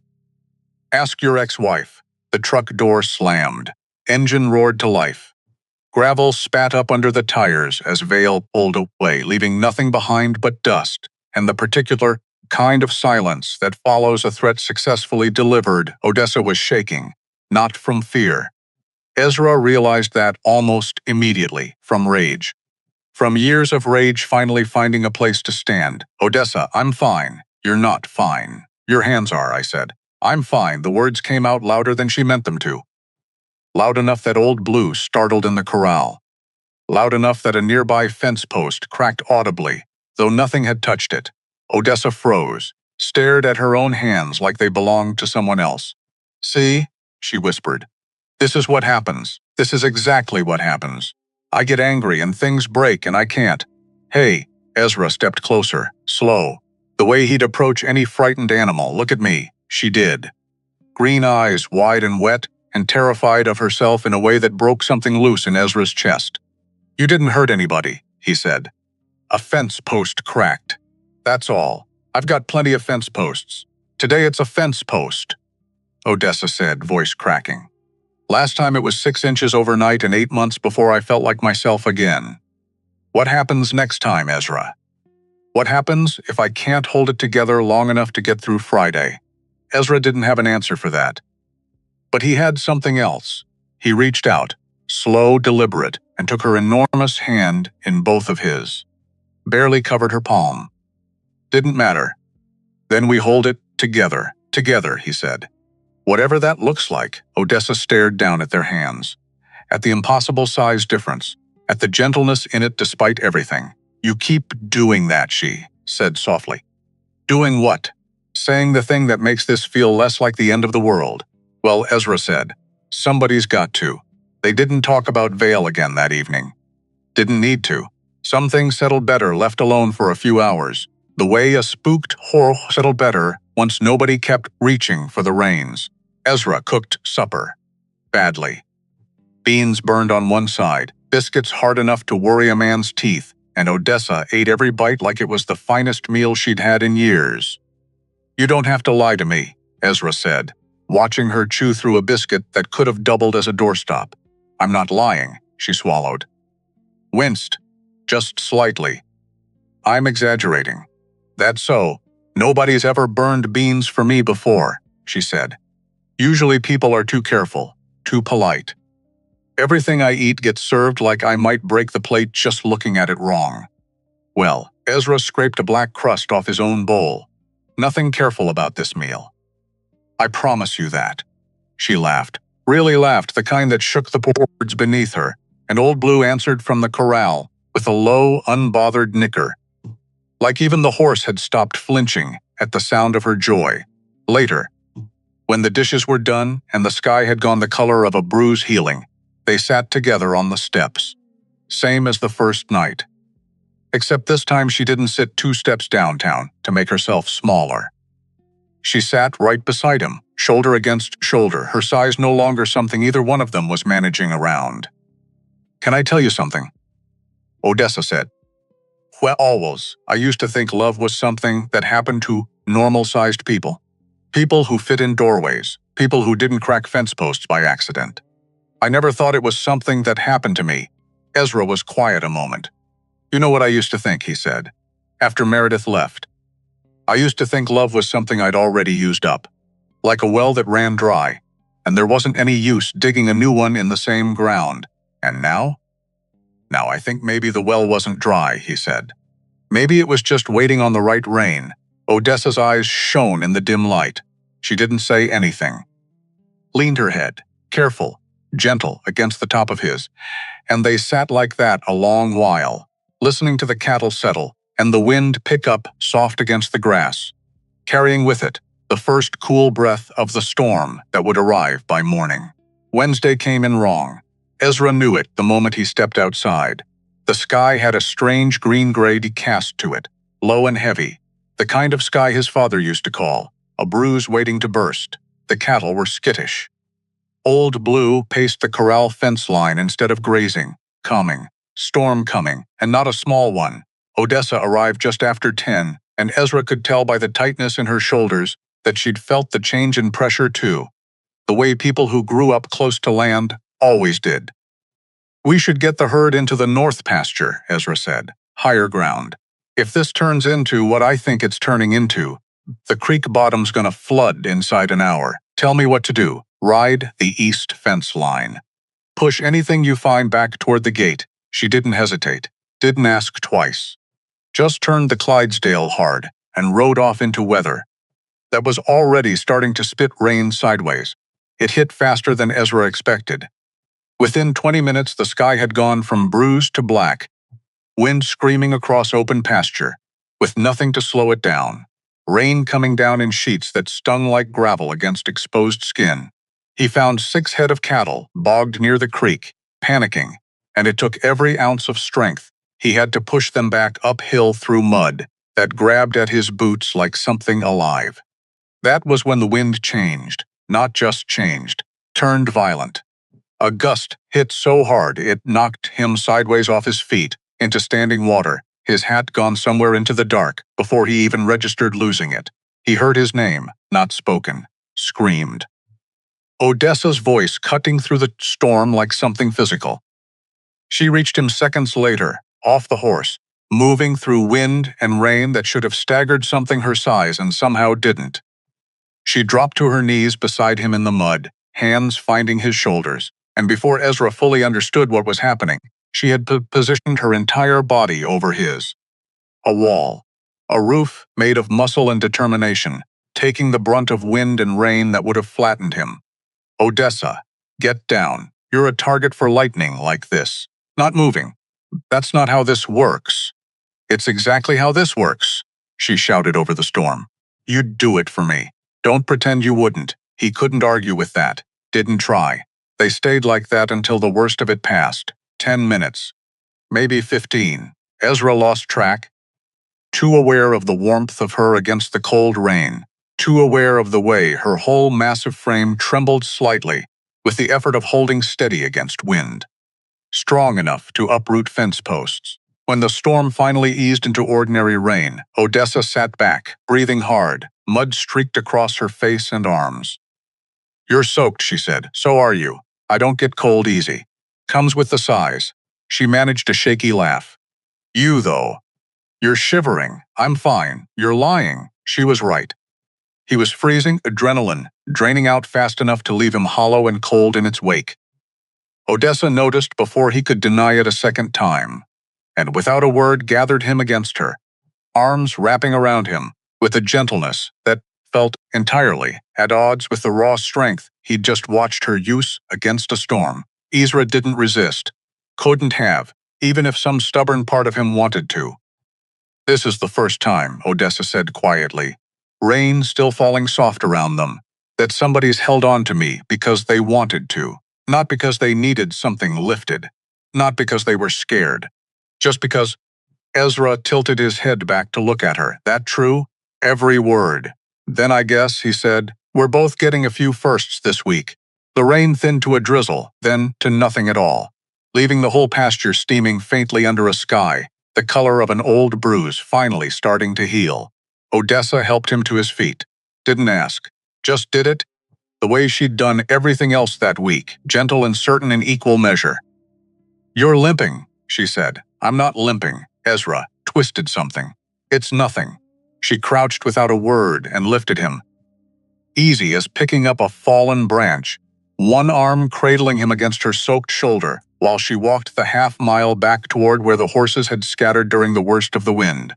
Ask your ex-wife. The truck door slammed. Engine roared to life. Gravel spat up under the tires as Vale pulled away, leaving nothing behind but dust, and the particular kind of silence that follows a threat successfully delivered. Odessa was shaking, not from fear. Ezra realized that almost immediately, from rage. From years of rage finally finding a place to stand. Odessa, I'm fine. You're not fine. Your hands are, I said. I'm fine. The words came out louder than she meant them to. Loud enough that Old Blue startled in the corral. Loud enough that a nearby fence post cracked audibly, though nothing had touched it. Odessa froze, stared at her own hands like they belonged to someone else. See, she whispered. This is what happens. This is exactly what happens. I get angry and things break and I can't. Hey, Ezra stepped closer, slow. The way he'd approach any frightened animal. Look at me. She did. Green eyes, wide and wet, and terrified of herself in a way that broke something loose in Ezra's chest. You didn't hurt anybody, he said. A fence post cracked. That's all. I've got plenty of fence posts. Today it's a fence post, Odessa said, voice cracking. Last time it was 6 inches overnight and 8 months before I felt like myself again. What happens next time, Ezra? What happens if I can't hold it together long enough to get through Friday? Ezra didn't have an answer for that. But he had something else. He reached out, slow, deliberate, and took her enormous hand in both of his. Barely covered her palm. Didn't matter. Then we hold it together, he said. Whatever that looks like, Odessa stared down at their hands. At the impossible size difference, at the gentleness in it despite everything. You keep doing that, she said softly. Doing what? Saying the thing that makes this feel less like the end of the world. Well, Ezra said, somebody's got to. They didn't talk about Vale again that evening. Didn't need to. Some things settled better left alone for a few hours. The way a spooked horror settled better once nobody kept reaching for the reins. Ezra cooked supper. Badly. Beans burned on one side, biscuits hard enough to worry a man's teeth, and Odessa ate every bite like it was the finest meal she'd had in years. You don't have to lie to me, Ezra said, watching her chew through a biscuit that could have doubled as a doorstop. I'm not lying, she swallowed. Winced, just slightly. I'm exaggerating. That's so. Nobody's ever burned beans for me before, she said. Usually people are too careful, too polite. Everything I eat gets served like I might break the plate just looking at it wrong. Well, Ezra scraped a black crust off his own bowl. Nothing careful about this meal. I promise you that. She laughed. Really laughed, the kind that shook the boards beneath her, and Old Blue answered from the corral with a low, unbothered nicker, like even the horse had stopped flinching at the sound of her joy. Later, when the dishes were done and the sky had gone the color of a bruise healing, they sat together on the steps. Same as the first night. Except this time she didn't sit 2 steps downtown to make herself smaller. She sat right beside him, shoulder against shoulder, her size no longer something either one of them was managing around. "Can I tell you something?" Odessa said. "Well, always. I used to think love was something that happened to normal-sized people. People who fit in doorways, people who didn't crack fence posts by accident. I never thought it was something that happened to me." Ezra was quiet a moment. "You know what I used to think," he said, after Meredith left. "I used to think love was something I'd already used up, like a well that ran dry, and there wasn't any use digging a new one in the same ground. And now? Now I think maybe the well wasn't dry," he said. "Maybe it was just waiting on the right rain." Odessa's eyes shone in the dim light. She didn't say anything. Leaned her head, careful, gentle, against the top of his, and they sat like that a long while, listening to the cattle settle and the wind pick up soft against the grass, carrying with it the first cool breath of the storm that would arrive by morning. Wednesday came in wrong. Ezra knew it the moment he stepped outside. The sky had a strange green-gray cast to it, low and heavy, the kind of sky his father used to call a bruise waiting to burst. The cattle were skittish. Old Blue paced the corral fence line instead of grazing, coming, storm coming, and not a small one. Odessa arrived just after 10, and Ezra could tell by the tightness in her shoulders that she'd felt the change in pressure too, the way people who grew up close to land always did. "We should get the herd into the north pasture," Ezra said, "higher ground. If this turns into what I think it's turning into, the creek bottom's gonna flood inside an hour. Tell me what to do. Ride the east fence line. Push anything you find back toward the gate." She didn't hesitate, didn't ask twice. Just turned the Clydesdale hard and rode off into weather that was already starting to spit rain sideways. It hit faster than Ezra expected. Within 20 minutes, the sky had gone from bruised to black, wind screaming across open pasture, with nothing to slow it down, rain coming down in sheets that stung like gravel against exposed skin. He found 6 head of cattle bogged near the creek, panicking, and it took every ounce of strength. He had to push them back uphill through mud that grabbed at his boots like something alive. That was when the wind changed, not just changed, turned violent. A gust hit so hard it knocked him sideways off his feet, into standing water, his hat gone somewhere into the dark before he even registered losing it. He heard his name, not spoken, screamed. Odessa's voice cutting through the storm like something physical. She reached him seconds later, off the horse, moving through wind and rain that should have staggered something her size and somehow didn't. She dropped to her knees beside him in the mud, hands finding his shoulders, and before Ezra fully understood what was happening, she had positioned her entire body over his. A wall, a roof made of muscle and determination, taking the brunt of wind and rain that would have flattened him. "Odessa, get down. You're a target for lightning like this. Not moving. That's not how this works." "It's exactly how this works," she shouted over the storm. "You'd do it for me. Don't pretend you wouldn't." He couldn't argue with that. Didn't try. They stayed like that until the worst of it passed. 10 minutes. Maybe 15. Ezra lost track. Too aware of the warmth of her against the cold rain. Too aware of the way her whole massive frame trembled slightly with the effort of holding steady against wind. Strong enough to uproot fence posts. When the storm finally eased into ordinary rain, Odessa sat back, breathing hard, mud streaked across her face and arms. "You're soaked," she said. "So are you. I don't get cold easy. Comes with the size." She managed a shaky laugh. "You, though. You're shivering. I'm fine. You're lying." She was right. He was freezing, adrenaline, draining out fast enough to leave him hollow and cold in its wake. Odessa noticed before he could deny it a second time, and without a word gathered him against her, arms wrapping around him, with a gentleness that felt entirely at odds with the raw strength He'd just watched her use against a storm. Ezra didn't resist. Couldn't have, even if some stubborn part of him wanted to. This is the first time, Odessa said quietly, rain still falling soft around them, that somebody's held on to me because they wanted to, not because they needed something lifted, not because they were scared, just because. Ezra tilted his head back to look at her. That true? Every word. Then I guess, he said, we're both getting a few firsts this week. The rain thinned to a drizzle, then to nothing at all, leaving the whole pasture steaming faintly under a sky, the color of an old bruise finally starting to heal. Odessa helped him to his feet. Didn't ask. Just did it. The way she'd done everything else that week, gentle and certain in equal measure. You're limping, she said. I'm not limping. Ezra twisted something. It's nothing. She crouched without a word and lifted him. Easy as picking up a fallen branch, one arm cradling him against her soaked shoulder while she walked the half-mile back toward where the horses had scattered during the worst of the wind.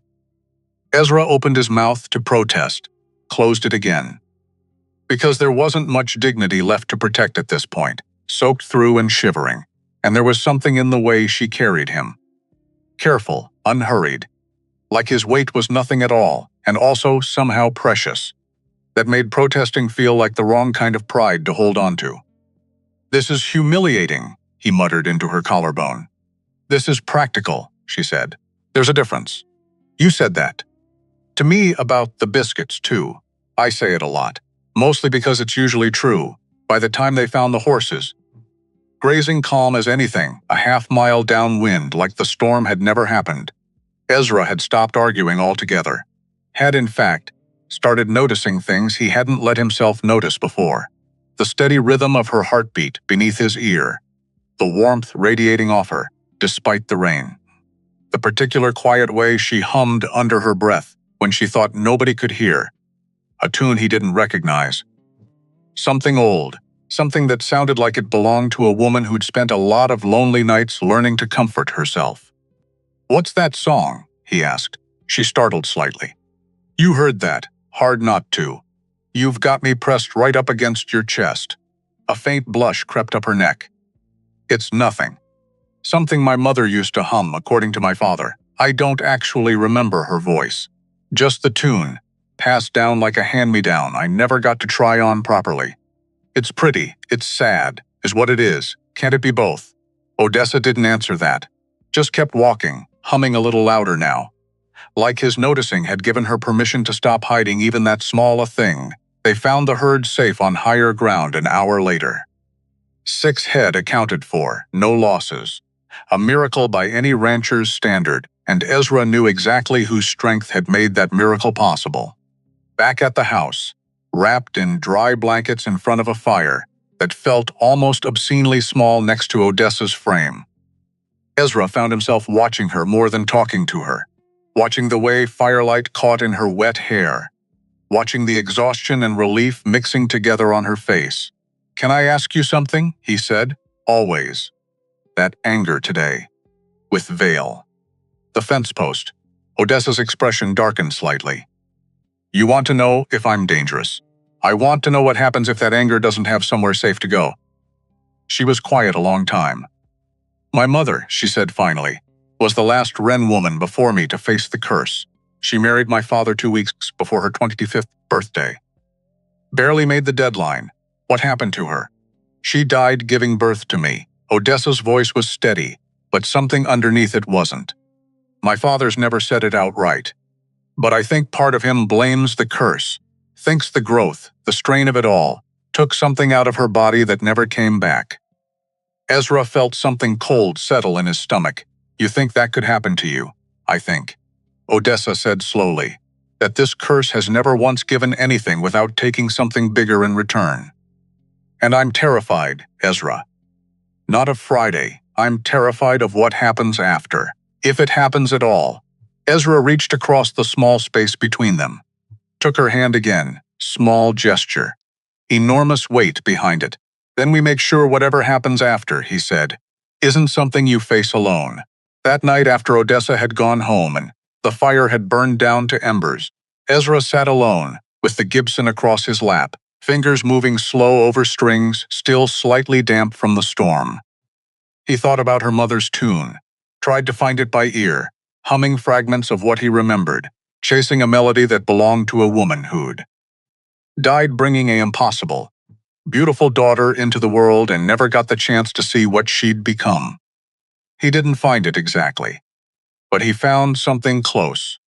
Ezra opened his mouth to protest, closed it again. Because there wasn't much dignity left to protect at this point, soaked through and shivering, and there was something in the way she carried him. Careful, unhurried, like his weight was nothing at all, and also somehow precious. That made protesting feel like the wrong kind of pride to hold on to. This is humiliating, he muttered into her collarbone. This is practical, she said. There's a difference. You said that. To me about the biscuits, too. I say it a lot, mostly because it's usually true. By the time they found the horses, grazing calm as anything, a half-mile downwind like the storm had never happened. Ezra had stopped arguing altogether. Had, in fact, started noticing things he hadn't let himself notice before. The steady rhythm of her heartbeat beneath his ear. The warmth radiating off her, despite the rain. The particular quiet way she hummed under her breath when she thought nobody could hear. A tune he didn't recognize. Something old. Something that sounded like it belonged to a woman who'd spent a lot of lonely nights learning to comfort herself. What's that song? He asked. She startled slightly. You heard that. Hard not to. You've got me pressed right up against your chest. A faint blush crept up her neck. It's nothing. Something my mother used to hum, according to my father. I don't actually remember her voice. Just the tune, passed down like a hand-me-down I never got to try on properly. It's pretty, it's sad, is what it is. Can't it be both? Odessa didn't answer that. Just kept walking, humming a little louder now. Like his noticing had given her permission to stop hiding even that small a thing. They found the herd safe on higher ground an hour later. 6 head accounted for, no losses. A miracle by any rancher's standard, and Ezra knew exactly whose strength had made that miracle possible. Back at the house, wrapped in dry blankets in front of a fire that felt almost obscenely small next to Odessa's frame. Ezra found himself watching her more than talking to her, watching the way firelight caught in her wet hair, watching the exhaustion and relief mixing together on her face. Can I ask you something? He said. Always. That anger today. With veil. The fence post. Odessa's expression darkened slightly. You want to know if I'm dangerous. I want to know what happens if that anger doesn't have somewhere safe to go. She was quiet a long time. My mother, she said finally, was the last Wren woman before me to face the curse. She married my father 2 weeks before her 25th birthday. Barely made the deadline. What happened to her? She died giving birth to me. Odessa's voice was steady, but something underneath it wasn't. My father's never said it outright. But I think part of him blames the curse, thinks the growth, the strain of it all, took something out of her body that never came back. Ezra felt something cold settle in his stomach. You think that could happen to you? I think. Odessa said slowly, that this curse has never once given anything without taking something bigger in return. And I'm terrified, Ezra. Not of Friday, I'm terrified of what happens after, if it happens at all. Ezra reached across the small space between them. Took her hand again, small gesture. Enormous weight behind it. Then we make sure whatever happens after, he said, isn't something you face alone. That night after Odessa had gone home and the fire had burned down to embers, Ezra sat alone, with the Gibson across his lap, fingers moving slow over strings still slightly damp from the storm. He thought about her mother's tune, tried to find it by ear, humming fragments of what he remembered, chasing a melody that belonged to a woman who'd died bringing a impossible, beautiful daughter into the world and never got the chance to see what she'd become. He didn't find it exactly, but he found something close,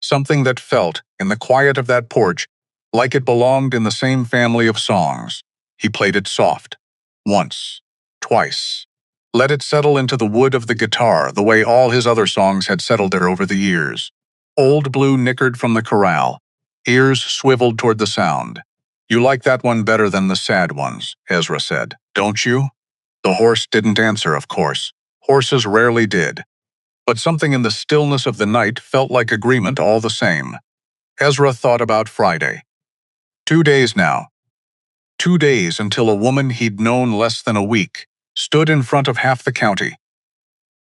something that felt, in the quiet of that porch, like it belonged in the same family of songs. He played it soft, once, twice. Let it settle into the wood of the guitar the way all his other songs had settled there over the years. Old Blue nickered from the corral, ears swiveled toward the sound. "You like that one better than the sad ones," Ezra said, "don't you?" The horse didn't answer, of course. Horses rarely did. But something in the stillness of the night felt like agreement all the same. Ezra thought about Friday. 2 days now. 2 days until a woman he'd known less than a week stood in front of half the county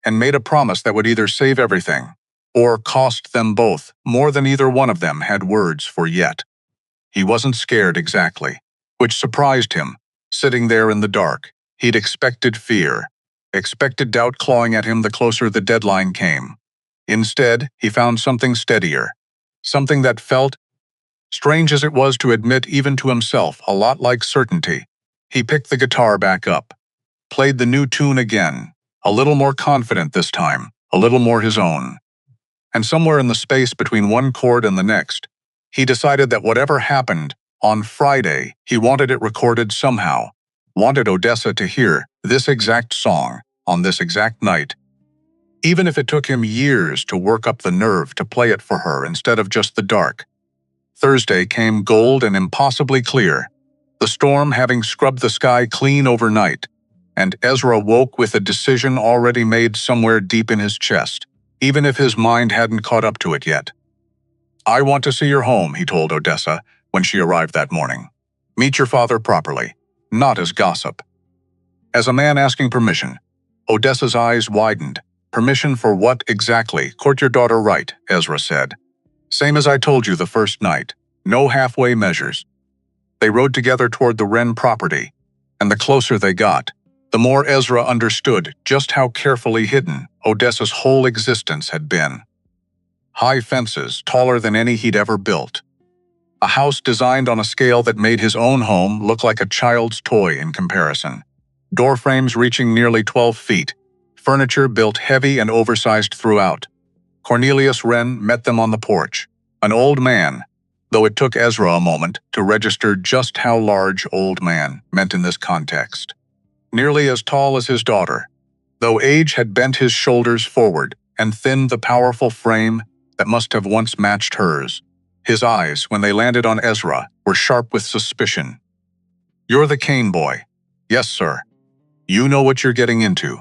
and made a promise that would either save everything or cost them both more than either one of them had words for yet. He wasn't scared exactly, which surprised him, sitting there in the dark. He'd expected fear, expected doubt clawing at him the closer the deadline came. Instead, he found something steadier, something that felt, strange as it was to admit even to himself, a lot like certainty. He picked the guitar back up, played the new tune again, a little more confident this time, a little more his own. And somewhere in the space between one chord and the next, he decided that whatever happened on Friday, he wanted it recorded somehow, wanted Odessa to hear this exact song on this exact night, even if it took him years to work up the nerve to play it for her instead of just the dark. Thursday came gold and impossibly clear, the storm having scrubbed the sky clean overnight, and Ezra woke with a decision already made somewhere deep in his chest, even if his mind hadn't caught up to it yet. "I want to see your home," he told Odessa when she arrived that morning. "Meet your father properly, not as gossip." As a man asking permission, Odessa's eyes widened. "Permission for what exactly? Court your daughter right," Ezra said. "Same as I told you the first night. No halfway measures." They rode together toward the Wren property, and the closer they got, the more Ezra understood just how carefully hidden Odessa's whole existence had been. High fences, taller than any he'd ever built. A house designed on a scale that made his own home look like a child's toy in comparison. Door frames reaching nearly 12 feet. Furniture built heavy and oversized throughout. Cornelius Wren met them on the porch. An old man, though it took Ezra a moment to register just how large old man meant in this context. Nearly as tall as his daughter, though age had bent his shoulders forward and thinned the powerful frame that must have once matched hers. His eyes, when they landed on Ezra, were sharp with suspicion. "You're the Kane boy." "Yes, sir." "You know what you're getting into.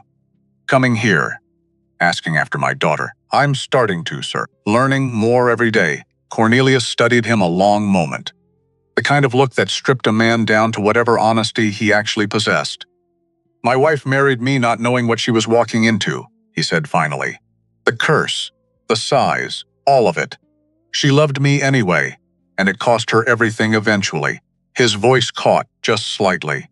Coming here, asking after my daughter." "I'm starting to, sir. Learning more every day." Cornelius studied him a long moment. The kind of look that stripped a man down to whatever honesty he actually possessed. "My wife married me not knowing what she was walking into," he said finally. "The curse, the size, all of it. She loved me anyway, and it cost her everything eventually." His voice caught just slightly.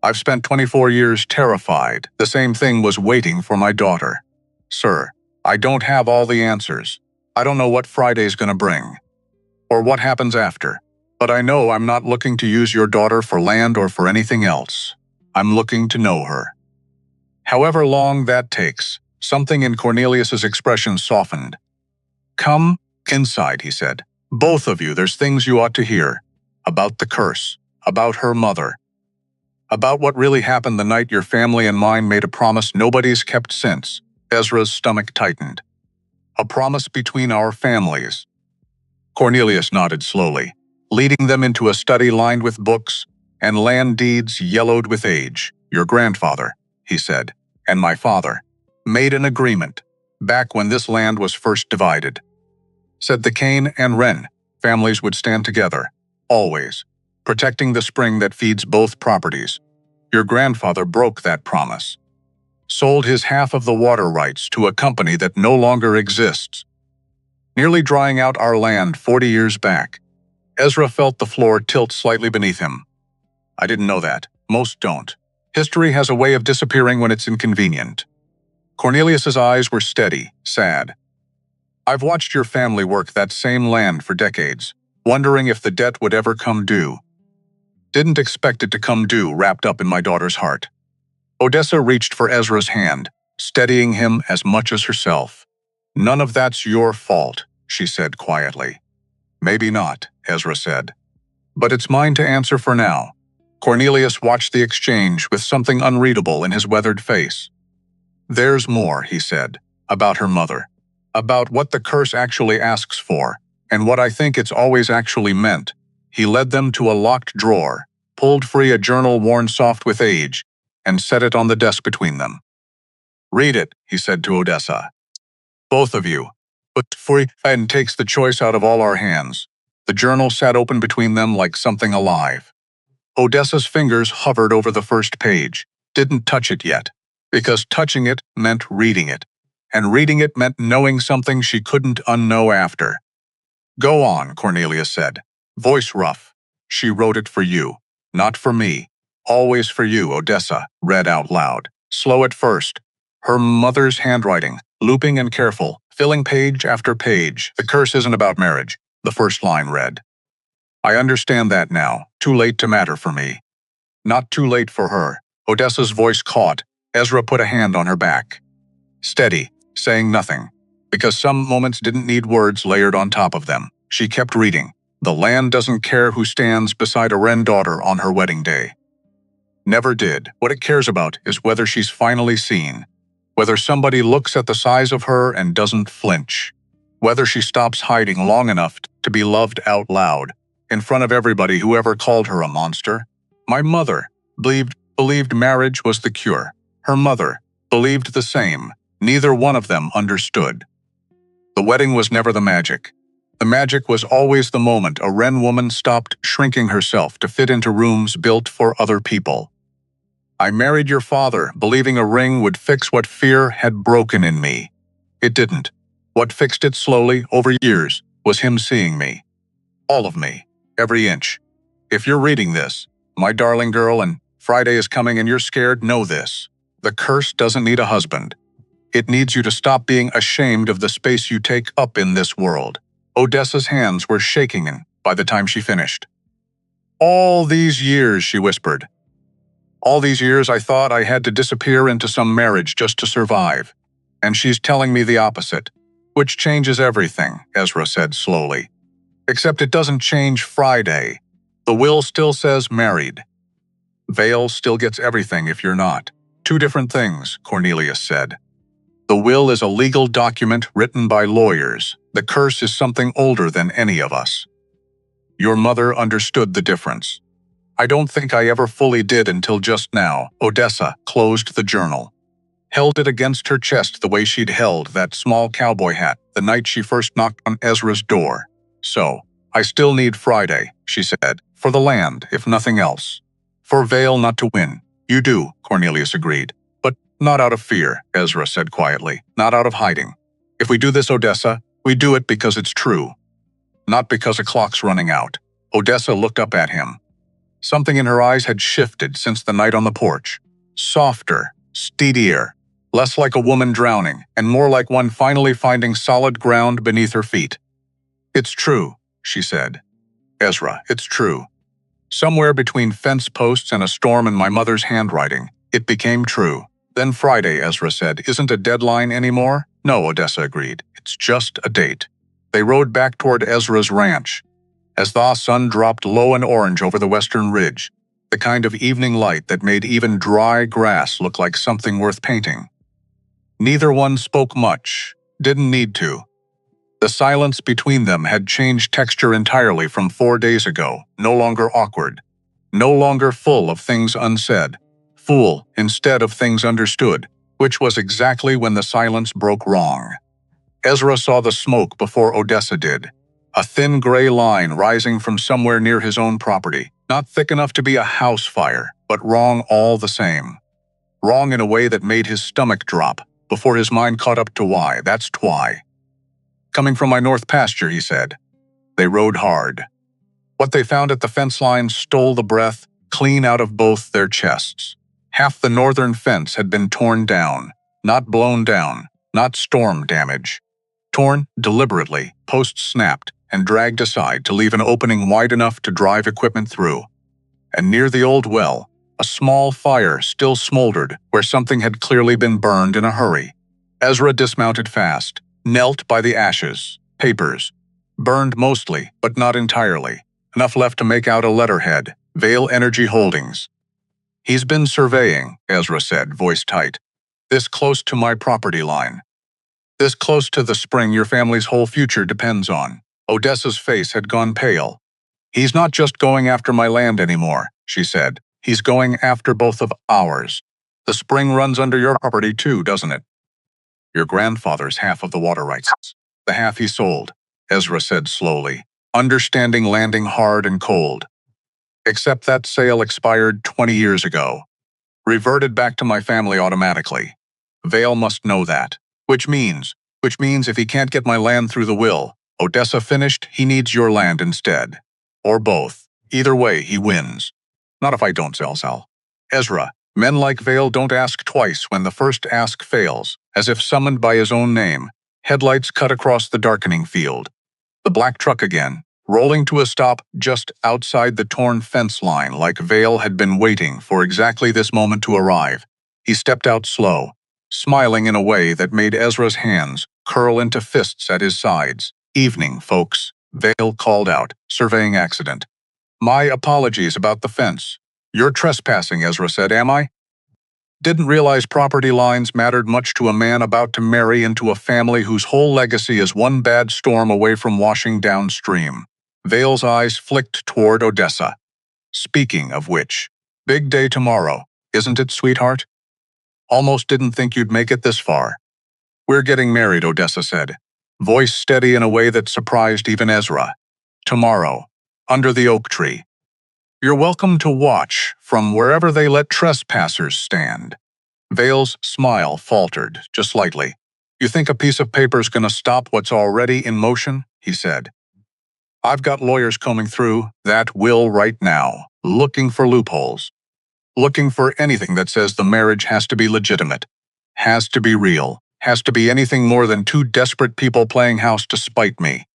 "I've spent 24 years terrified. The same thing was waiting for my daughter. Sir, I don't have all the answers. I don't know what Friday's gonna bring, or what happens after. But I know I'm not looking to use your daughter for land or for anything else. I'm looking to know her." However long that takes, something in Cornelius's expression softened. "Come inside," he said. "Both of you, there's things you ought to hear. About the curse, about her mother, about what really happened the night your family and mine made a promise nobody's kept since." Ezra's stomach tightened. "A promise between our families." Cornelius nodded slowly, leading them into a study lined with books and land deeds yellowed with age. "Your grandfather," he said, "and my father made an agreement back when this land was first divided. Said the Kane and Wren families would stand together, always, protecting the spring that feeds both properties. Your grandfather broke that promise. Sold his half of the water rights to a company that no longer exists, nearly drying out our land 40 years back. Ezra felt the floor tilt slightly beneath him. I didn't know that. Most don't. History has a way of disappearing when it's inconvenient. Cornelius's eyes were steady, sad. I've watched your family work that same land for decades, wondering if the debt would ever come due. Didn't expect it to come due wrapped up in my daughter's heart. Odessa reached for Ezra's hand, steadying him as much as herself. None of that's your fault, she said quietly. Maybe not, Ezra said. But it's mine to answer for now. Cornelius watched the exchange with something unreadable in his weathered face. There's more, he said, about her mother. About what the curse actually asks for, and what I think it's always actually meant. He led them to a locked drawer, pulled free a journal worn soft with age, and set it on the desk between them. Read it, he said to Odessa. Both of you. But free and takes the choice out of all our hands. The journal sat open between them like something alive. Odessa's fingers hovered over the first page, didn't touch it yet, because touching it meant reading it, and reading it meant knowing something she couldn't unknow after. Go on, Cornelius said, voice rough. She wrote it for you, not for me. Always for you, Odessa read out loud, slow at first. Her mother's handwriting, looping and careful, filling page after page. The curse isn't about marriage, the first line read. I understand that now, too late to matter for me. Not too late for her. Odessa's voice caught. Ezra put a hand on her back. Steady, saying nothing, because some moments didn't need words layered on top of them. She kept reading. The land doesn't care who stands beside a Wren daughter on her wedding day. Never did. What it cares about is whether she's finally seen. Whether somebody looks at the size of her and doesn't flinch. Whether she stops hiding long enough to be loved out loud, in front of everybody who ever called her a monster. My mother believed marriage was the cure. Her mother believed the same. Neither one of them understood. The wedding was never the magic. The magic was always the moment a Wren woman stopped shrinking herself to fit into rooms built for other people. I married your father, believing a ring would fix what fear had broken in me. It didn't. What fixed it slowly, over years, was him seeing me. All of me. Every inch. If you're reading this, my darling girl, and Friday is coming and you're scared, know this. The curse doesn't need a husband. It needs you to stop being ashamed of the space you take up in this world. Odessa's hands were shaking by the time she finished. All these years, she whispered. All these years I thought I had to disappear into some marriage just to survive. And she's telling me the opposite. Which changes everything, Ezra said slowly. Except it doesn't change Friday. The will still says married. Vale still gets everything if you're not. Two different things, Cornelius said. The will is a legal document written by lawyers. The curse is something older than any of us. Your mother understood the difference. I don't think I ever fully did until just now. Odessa closed the journal. Held it against her chest the way she'd held that small cowboy hat the night she first knocked on Ezra's door. So, I still need Friday, she said, for the land, if nothing else. For Vale not to win. You do, Cornelius agreed. But not out of fear, Ezra said quietly, not out of hiding. If we do this, Odessa, we do it because it's true. Not because a clock's running out. Odessa looked up at him. Something in her eyes had shifted since the night on the porch. Softer, steadier, less like a woman drowning, and more like one finally finding solid ground beneath her feet. It's true, she said. Ezra, it's true. Somewhere between fence posts and a storm in my mother's handwriting, it became true. Then Friday, Ezra said, isn't a deadline anymore? No, Odessa agreed. It's just a date. They rode back toward Ezra's ranch. As the sun dropped low and orange over the western ridge, the kind of evening light that made even dry grass look like something worth painting. Neither one spoke much, didn't need to. The silence between them had changed texture entirely from 4 days ago, no longer awkward, no longer full of things unsaid, full instead of things understood, which was exactly when the silence broke wrong. Ezra saw the smoke before Odessa did, a thin gray line rising from somewhere near his own property, not thick enough to be a house fire, but wrong all the same. Wrong in a way that made his stomach drop, before his mind caught up to why. That's why. Coming from my north pasture, he said. They rode hard. What they found at the fence line stole the breath clean out of both their chests. Half the northern fence had been torn down, not blown down, not storm damage. Torn deliberately, posts snapped, and dragged aside to leave an opening wide enough to drive equipment through. And near the old well, a small fire still smoldered where something had clearly been burned in a hurry. Ezra dismounted fast, knelt by the ashes, papers. Burned mostly, but not entirely. Enough left to make out a letterhead, Vale Energy Holdings. He's been surveying, Ezra said, voice tight. This close to my property line. This close to the spring your family's whole future depends on. Odessa's face had gone pale. He's not just going after my land anymore, she said. He's going after both of ours. The spring runs under your property too, doesn't it? Your grandfather's half of the water rights. The half he sold, Ezra said slowly, understanding landing hard and cold. Except that sale expired 20 years ago. Reverted back to my family automatically. Vale must know that. Which means if he can't get my land through the will, Odessa finished, he needs your land instead. Or both. Either way, he wins. Not if I don't, Sal. Ezra, men like Vale don't ask twice when the first ask fails, as if summoned by his own name. Headlights cut across the darkening field. The black truck again, rolling to a stop just outside the torn fence line like Vale had been waiting for exactly this moment to arrive. He stepped out slow, smiling in a way that made Ezra's hands curl into fists at his sides. Evening, folks, Vale called out, surveying accident. My apologies about the fence. You're trespassing, Ezra said, am I? Didn't realize property lines mattered much to a man about to marry into a family whose whole legacy is one bad storm away from washing downstream. Vale's eyes flicked toward Odessa. Speaking of which, big day tomorrow, isn't it, sweetheart? Almost didn't think you'd make it this far. We're getting married, Odessa said, voice steady in a way that surprised even Ezra. Tomorrow, under the oak tree. You're welcome to watch from wherever they let trespassers stand. Vale's smile faltered, just slightly. You think a piece of paper's gonna stop what's already in motion? He said. I've got lawyers combing through that will right now, looking for loopholes. Looking for anything that says the marriage has to be legitimate, has to be real, has to be anything more than two desperate people playing house to spite me.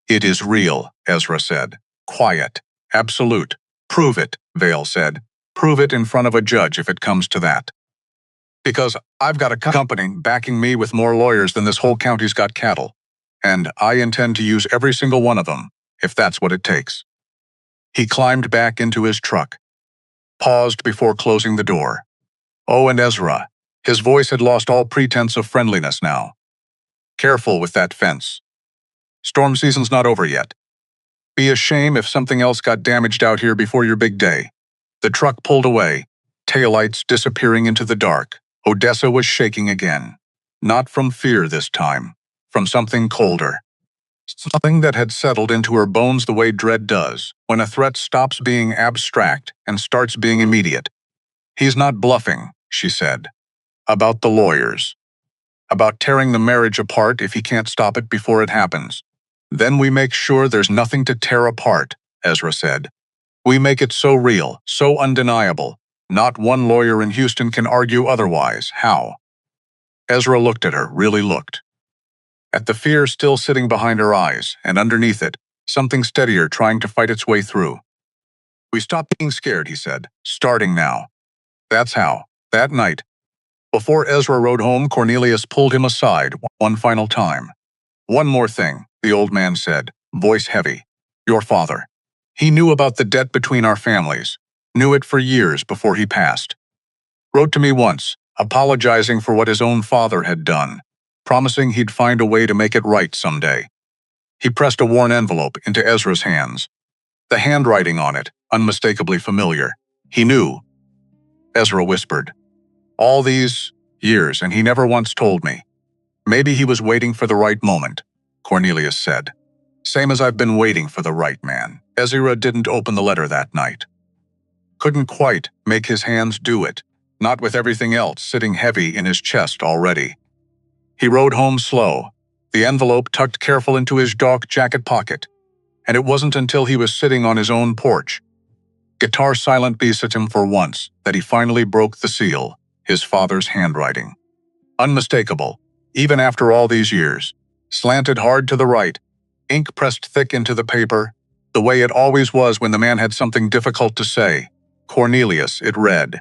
It is real, Ezra said. Quiet. Absolute. Prove it, Vale said. Prove it in front of a judge if it comes to that. Because I've got a company backing me with more lawyers than this whole county's got cattle. And I intend to use every single one of them, if that's what it takes. He climbed back into his truck. Paused before closing the door. Oh, and Ezra. His voice had lost all pretense of friendliness now. Careful with that fence. Storm season's not over yet. Be a shame if something else got damaged out here before your big day. The truck pulled away, taillights disappearing into the dark. Odessa was shaking again. Not from fear this time, from something colder. Something that had settled into her bones the way dread does, when a threat stops being abstract and starts being immediate. He's not bluffing, she said. About the lawyers. About tearing the marriage apart if he can't stop it before it happens. Then we make sure there's nothing to tear apart, Ezra said. We make it so real, so undeniable. Not one lawyer in Houston can argue otherwise. How? Ezra looked at her, really looked. At the fear still sitting behind her eyes, and underneath it, something steadier trying to fight its way through. We stopped being scared, he said, starting now. That's how. That night. Before Ezra rode home, Cornelius pulled him aside one final time. One more thing, the old man said, voice heavy. Your father. He knew about the debt between our families. Knew it for years before he passed. Wrote to me once, apologizing for what his own father had done. Promising he'd find a way to make it right someday. He pressed a worn envelope into Ezra's hands. The handwriting on it, unmistakably familiar. He knew. Ezra whispered. All these years, and he never once told me. Maybe he was waiting for the right moment, Cornelius said. Same as I've been waiting for the right man. Ezra didn't open the letter that night. Couldn't quite make his hands do it, not with everything else sitting heavy in his chest already. He rode home slow, the envelope tucked careful into his dark jacket pocket. and it wasn't until he was sitting on his own porch, guitar silent beside him for once, that he finally broke the seal, his father's handwriting. Unmistakable, even after all these years. Slanted hard to the right, ink pressed thick into the paper, the way it always was when the man had something difficult to say. Cornelius, it read.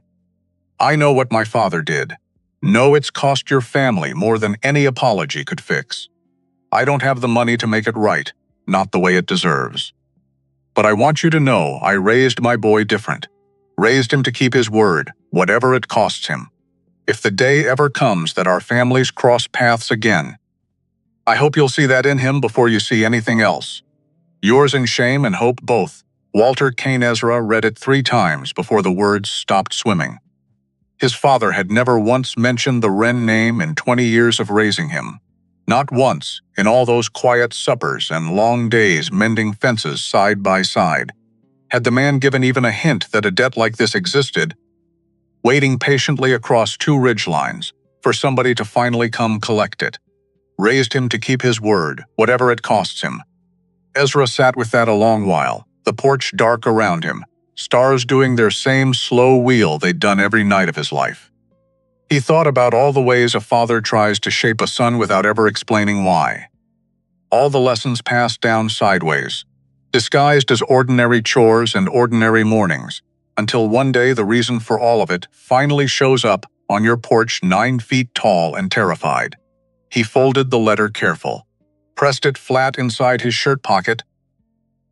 I know what my father did. Know it's cost your family more than any apology could fix. I don't have the money to make it right, not the way it deserves. But I want you to know I raised my boy different. Raised him to keep his word, whatever it costs him. If the day ever comes that our families cross paths again, I hope you'll see that in him before you see anything else. Yours in shame and hope both. Walter Kane. Ezra read it 3 times before the words stopped swimming. His father had never once mentioned the Wren name in 20 years of raising him. Not once, in all those quiet suppers and long days mending fences side by side, had the man given even a hint that a debt like this existed, waiting patiently across 2 ridgelines for somebody to finally come collect it. Raised him to keep his word, whatever it costs him. Ezra sat with that a long while, the porch dark around him, stars doing their same slow wheel they'd done every night of his life. He thought about all the ways a father tries to shape a son without ever explaining why. All the lessons passed down sideways, disguised as ordinary chores and ordinary mornings, until one day the reason for all of it finally shows up on your porch 9 feet tall and terrified. He folded the letter careful, pressed it flat inside his shirt pocket,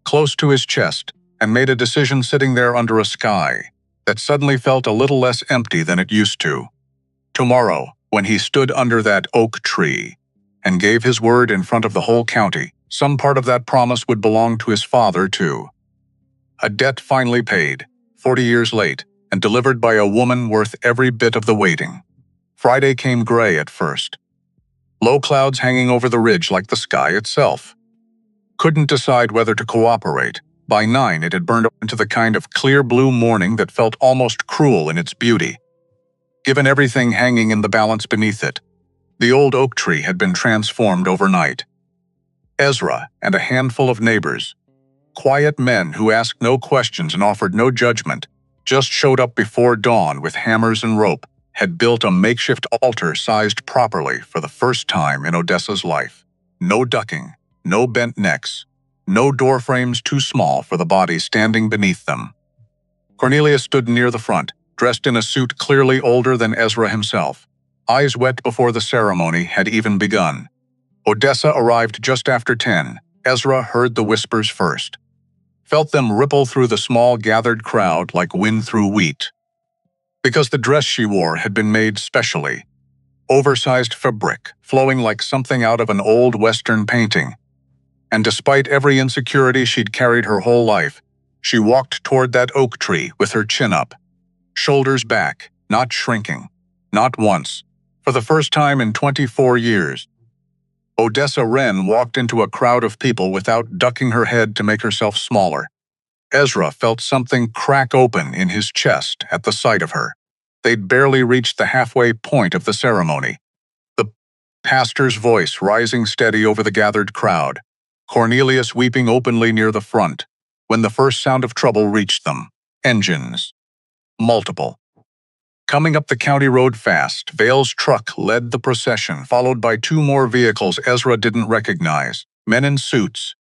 close to his chest, and made a decision sitting there under a sky that suddenly felt a little less empty than it used to. Tomorrow, when he stood under that oak tree and gave his word in front of the whole county, some part of that promise would belong to his father too. A debt finally paid, 40 years late, and delivered by a woman worth every bit of the waiting. Friday came gray at first. Low clouds hanging over the ridge like the sky itself. Couldn't decide whether to cooperate. By 9 it had burned into the kind of clear blue morning that felt almost cruel in its beauty. Given everything hanging in the balance beneath it, the old oak tree had been transformed overnight. Ezra and a handful of neighbors, quiet men who asked no questions and offered no judgment, just showed up before dawn with hammers and rope, had built a makeshift altar sized properly for the first time in Odessa's life. No ducking, no bent necks, no door frames too small for the body standing beneath them. Cornelius stood near the front, dressed in a suit clearly older than Ezra himself, eyes wet before the ceremony had even begun. Odessa arrived just after 10. Ezra heard the whispers first, felt them ripple through the small gathered crowd like wind through wheat. Because the dress she wore had been made specially, oversized fabric, flowing like something out of an old Western painting. And despite every insecurity she'd carried her whole life, she walked toward that oak tree with her chin up, shoulders back, not shrinking, not once, for the first time in 24 years. Odessa Wren walked into a crowd of people without ducking her head to make herself smaller. Ezra felt something crack open in his chest at the sight of her. They'd barely reached the halfway point of the ceremony. The pastor's voice rising steady over the gathered crowd, Cornelius weeping openly near the front, when the first sound of trouble reached them. Engines. Multiple. Coming up the county road fast, Vale's truck led the procession, followed by 2 more vehicles Ezra didn't recognize, men in suits,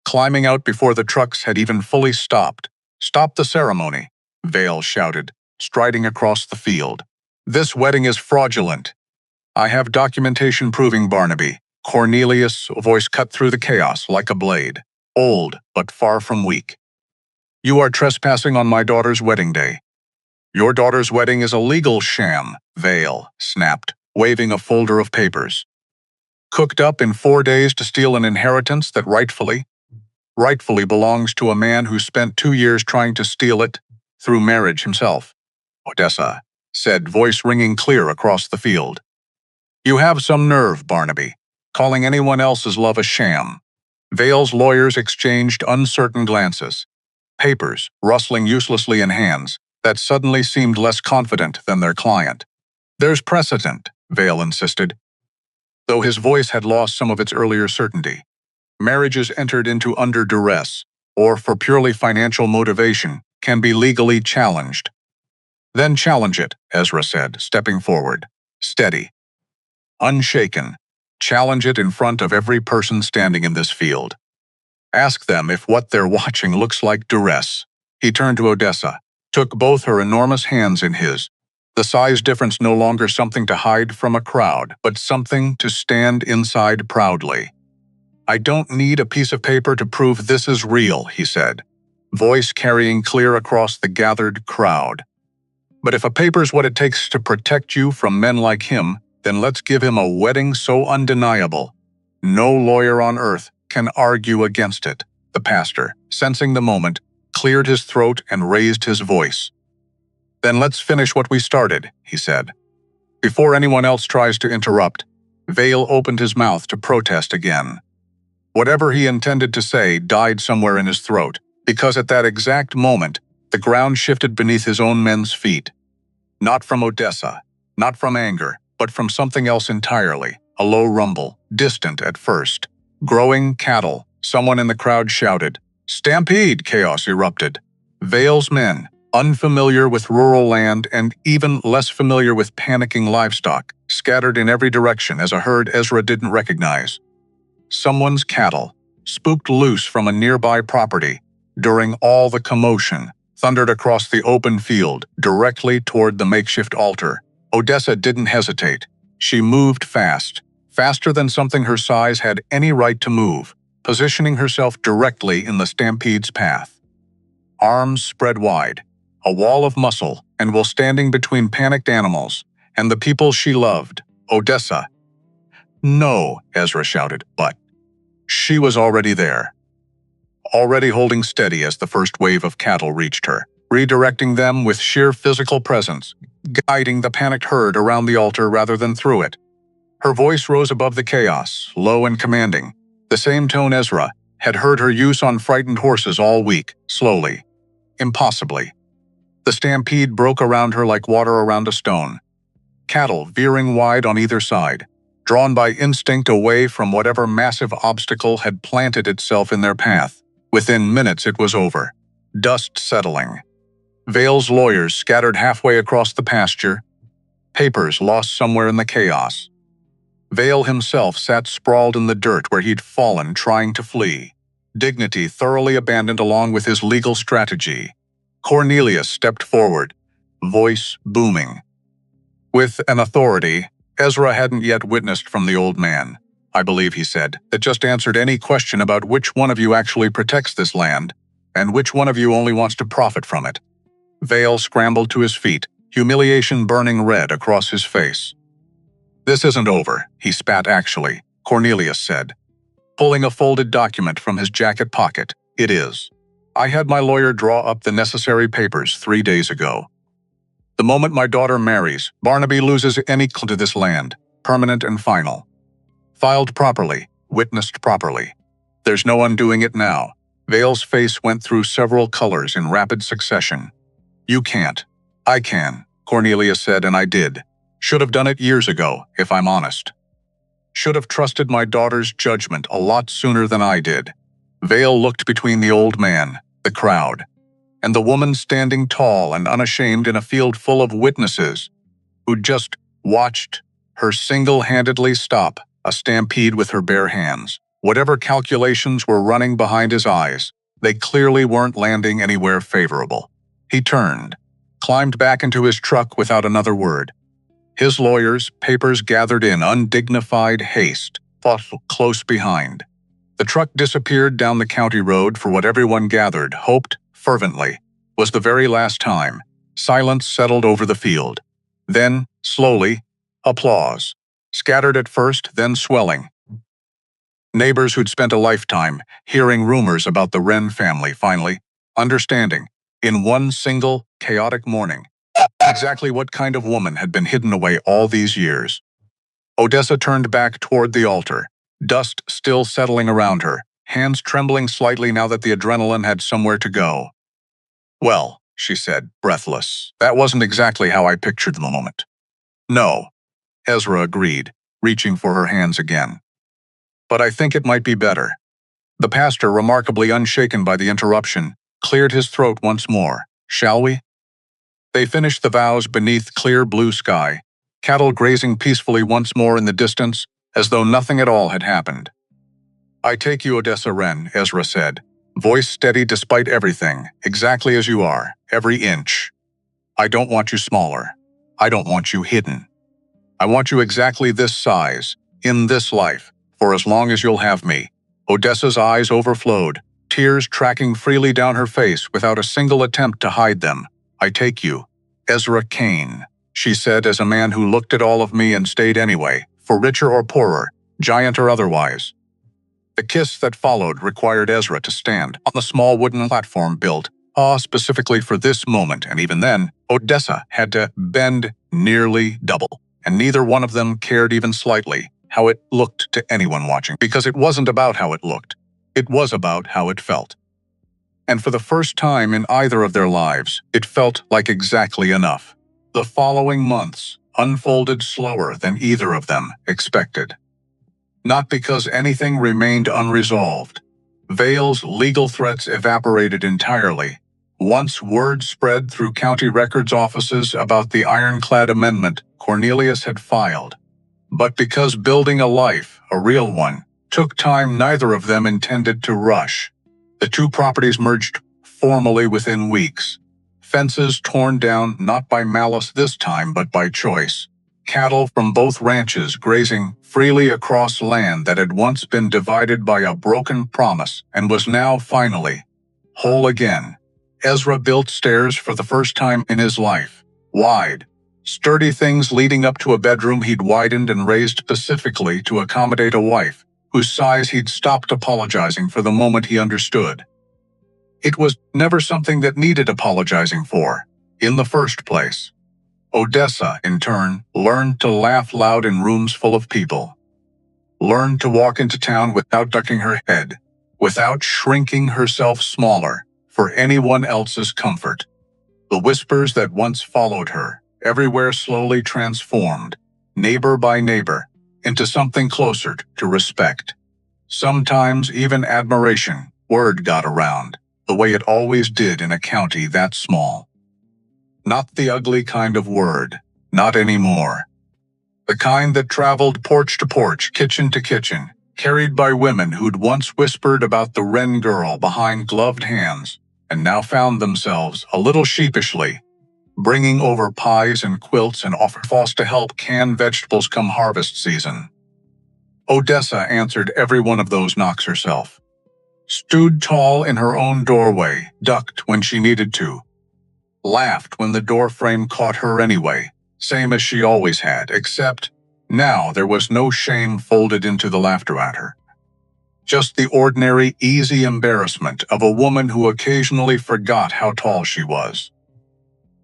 climbing out before the trucks had even fully stopped. Stop the ceremony, Vale shouted, striding across the field. This wedding is fraudulent. I have documentation proving Barnaby. Cornelius' voice cut through the chaos like a blade, old but far from weak. You are trespassing on my daughter's wedding day. Your daughter's wedding is a legal sham, Vale snapped, waving a folder of papers. Cooked up in 4 days to steal an inheritance that rightfully belongs to a man who spent 2 years trying to steal it through marriage himself. Odessa said, voice ringing clear across the field. You have some nerve, Barnaby, calling anyone else's love a sham. Vale's lawyers exchanged uncertain glances, papers rustling uselessly in hands that suddenly seemed less confident than their client. There's precedent, Vale insisted, though his voice had lost some of its earlier certainty. Marriages entered into under duress, or for purely financial motivation, can be legally challenged. Then challenge it, Ezra said, stepping forward. Steady. Unshaken. Challenge it in front of every person standing in this field. Ask them if what they're watching looks like duress. He turned to Odessa, took both her enormous hands in his. The size difference no longer something to hide from a crowd, but something to stand inside proudly. I don't need a piece of paper to prove this is real, he said, voice carrying clear across the gathered crowd. But if a paper's what it takes to protect you from men like him, then let's give him a wedding so undeniable. No lawyer on earth can argue against it. The pastor, sensing the moment, cleared his throat and raised his voice. Then let's finish what we started, he said. Before anyone else tries to interrupt, Vale opened his mouth to protest again. Whatever he intended to say died somewhere in his throat, because at that exact moment, the ground shifted beneath his own men's feet. Not from Odessa, not from anger, but from something else entirely, a low rumble, distant at first. Growing cattle, someone in the crowd shouted. Stampede! Chaos erupted. Vale's men, unfamiliar with rural land and even less familiar with panicking livestock, scattered in every direction as a herd Ezra didn't recognize. Someone's cattle, spooked loose from a nearby property, during all the commotion, thundered across the open field, directly toward the makeshift altar. Odessa didn't hesitate. She moved fast, faster than something her size had any right to move, positioning herself directly in the stampede's path. Arms spread wide, a wall of muscle, and while standing between panicked animals and the people she loved, Odessa. No, Ezra shouted, but she was already there. Already holding steady as the first wave of cattle reached her, redirecting them with sheer physical presence, guiding the panicked herd around the altar rather than through it. Her voice rose above the chaos, low and commanding, the same tone Ezra had heard her use on frightened horses all week, slowly, impossibly. The stampede broke around her like water around a stone. Cattle veering wide on either side, drawn by instinct away from whatever massive obstacle had planted itself in their path. Within minutes it was over, dust settling. Vale's lawyers scattered halfway across the pasture, papers lost somewhere in the chaos. Vale himself sat sprawled in the dirt where he'd fallen trying to flee, dignity thoroughly abandoned along with his legal strategy. Cornelius stepped forward, voice booming. With an authority Ezra hadn't yet witnessed from the old man. I believe, he said, that just answered any question about which one of you actually protects this land, and which one of you only wants to profit from it. Vale scrambled to his feet, humiliation burning red across his face. This isn't over, he spat actually, Cornelius said, pulling a folded document from his jacket pocket. It is. I had my lawyer draw up the necessary papers 3 days ago. The moment my daughter marries, Barnaby loses any claim to this land, permanent and final. Filed properly, witnessed properly. There's no undoing it now. Vale's face went through several colors in rapid succession. You can't. I can, Cornelius said, and I did. Should have done it years ago, if I'm honest. Should have trusted my daughter's judgment a lot sooner than I did. Vale looked between the old man, the crowd, and the woman standing tall and unashamed in a field full of witnesses who'd just watched her single-handedly stop a stampede with her bare hands. Whatever calculations were running behind his eyes, they clearly weren't landing anywhere favorable. He turned, climbed back into his truck without another word. His lawyers, papers gathered in undignified haste, followed close behind. The truck disappeared down the county road for what everyone gathered, hoped, fervently, was the very last time. Silence settled over the field. Then, slowly, applause. Scattered at first, then swelling. Neighbors who'd spent a lifetime hearing rumors about the Wren family finally understanding, in one single, chaotic morning, exactly what kind of woman had been hidden away all these years. Odessa turned back toward the altar, dust still settling around her, hands trembling slightly now that the adrenaline had somewhere to go. Well, she said, breathless, that wasn't exactly how I pictured the moment. No, Ezra agreed, reaching for her hands again. But I think it might be better. The pastor, remarkably unshaken by the interruption, cleared his throat once more. Shall we? They finished the vows beneath clear blue sky, cattle grazing peacefully once more in the distance, as though nothing at all had happened. I take you, Odessa Wren, Ezra said, voice steady despite everything, exactly as you are, every inch. I don't want you smaller. I don't want you hidden. I want you exactly this size, in this life, for as long as you'll have me. Odessa's eyes overflowed, tears tracking freely down her face without a single attempt to hide them. I take you, Ezra Kane, she said as a man who looked at all of me and stayed anyway, for richer or poorer, giant or otherwise. The kiss that followed required Ezra to stand on the small wooden platform built specifically for this moment, and even then, Odessa had to bend nearly double, and neither one of them cared even slightly how it looked to anyone watching, because it wasn't about how it looked. It was about how it felt. And for the first time in either of their lives, it felt like exactly enough. The following months unfolded slower than either of them expected. Not because anything remained unresolved. Vale's legal threats evaporated entirely. Once word spread through county records offices about the ironclad amendment Cornelius had filed. But because building a life, a real one, took time neither of them intended to rush. The two properties merged formally within weeks. Fences torn down not by malice this time but by choice. Cattle from both ranches grazing freely across land that had once been divided by a broken promise and was now finally whole again. Ezra built stairs for the first time in his life, wide, sturdy things leading up to a bedroom he'd widened and raised specifically to accommodate a wife, whose size he'd stopped apologizing for the moment he understood. It was never something that needed apologizing for, in the first place. Odessa, in turn, learned to laugh loud in rooms full of people. Learned to walk into town without ducking her head, without shrinking herself smaller for anyone else's comfort. The whispers that once followed her, everywhere slowly transformed, neighbor by neighbor, into something closer to respect. Sometimes even admiration. Word got around, the way it always did in a county that small. Not the ugly kind of word, not anymore. The kind that traveled porch to porch, kitchen to kitchen, carried by women who'd once whispered about the Wren girl behind gloved hands, and now found themselves, a little sheepishly, bringing over pies and quilts and offers to help can vegetables come harvest season. Odessa answered every one of those knocks herself. Stood tall in her own doorway, ducked when she needed to. Laughed when the doorframe caught her anyway, same as she always had, except now there was no shame folded into the laughter at her. Just the ordinary, easy embarrassment of a woman who occasionally forgot how tall she was.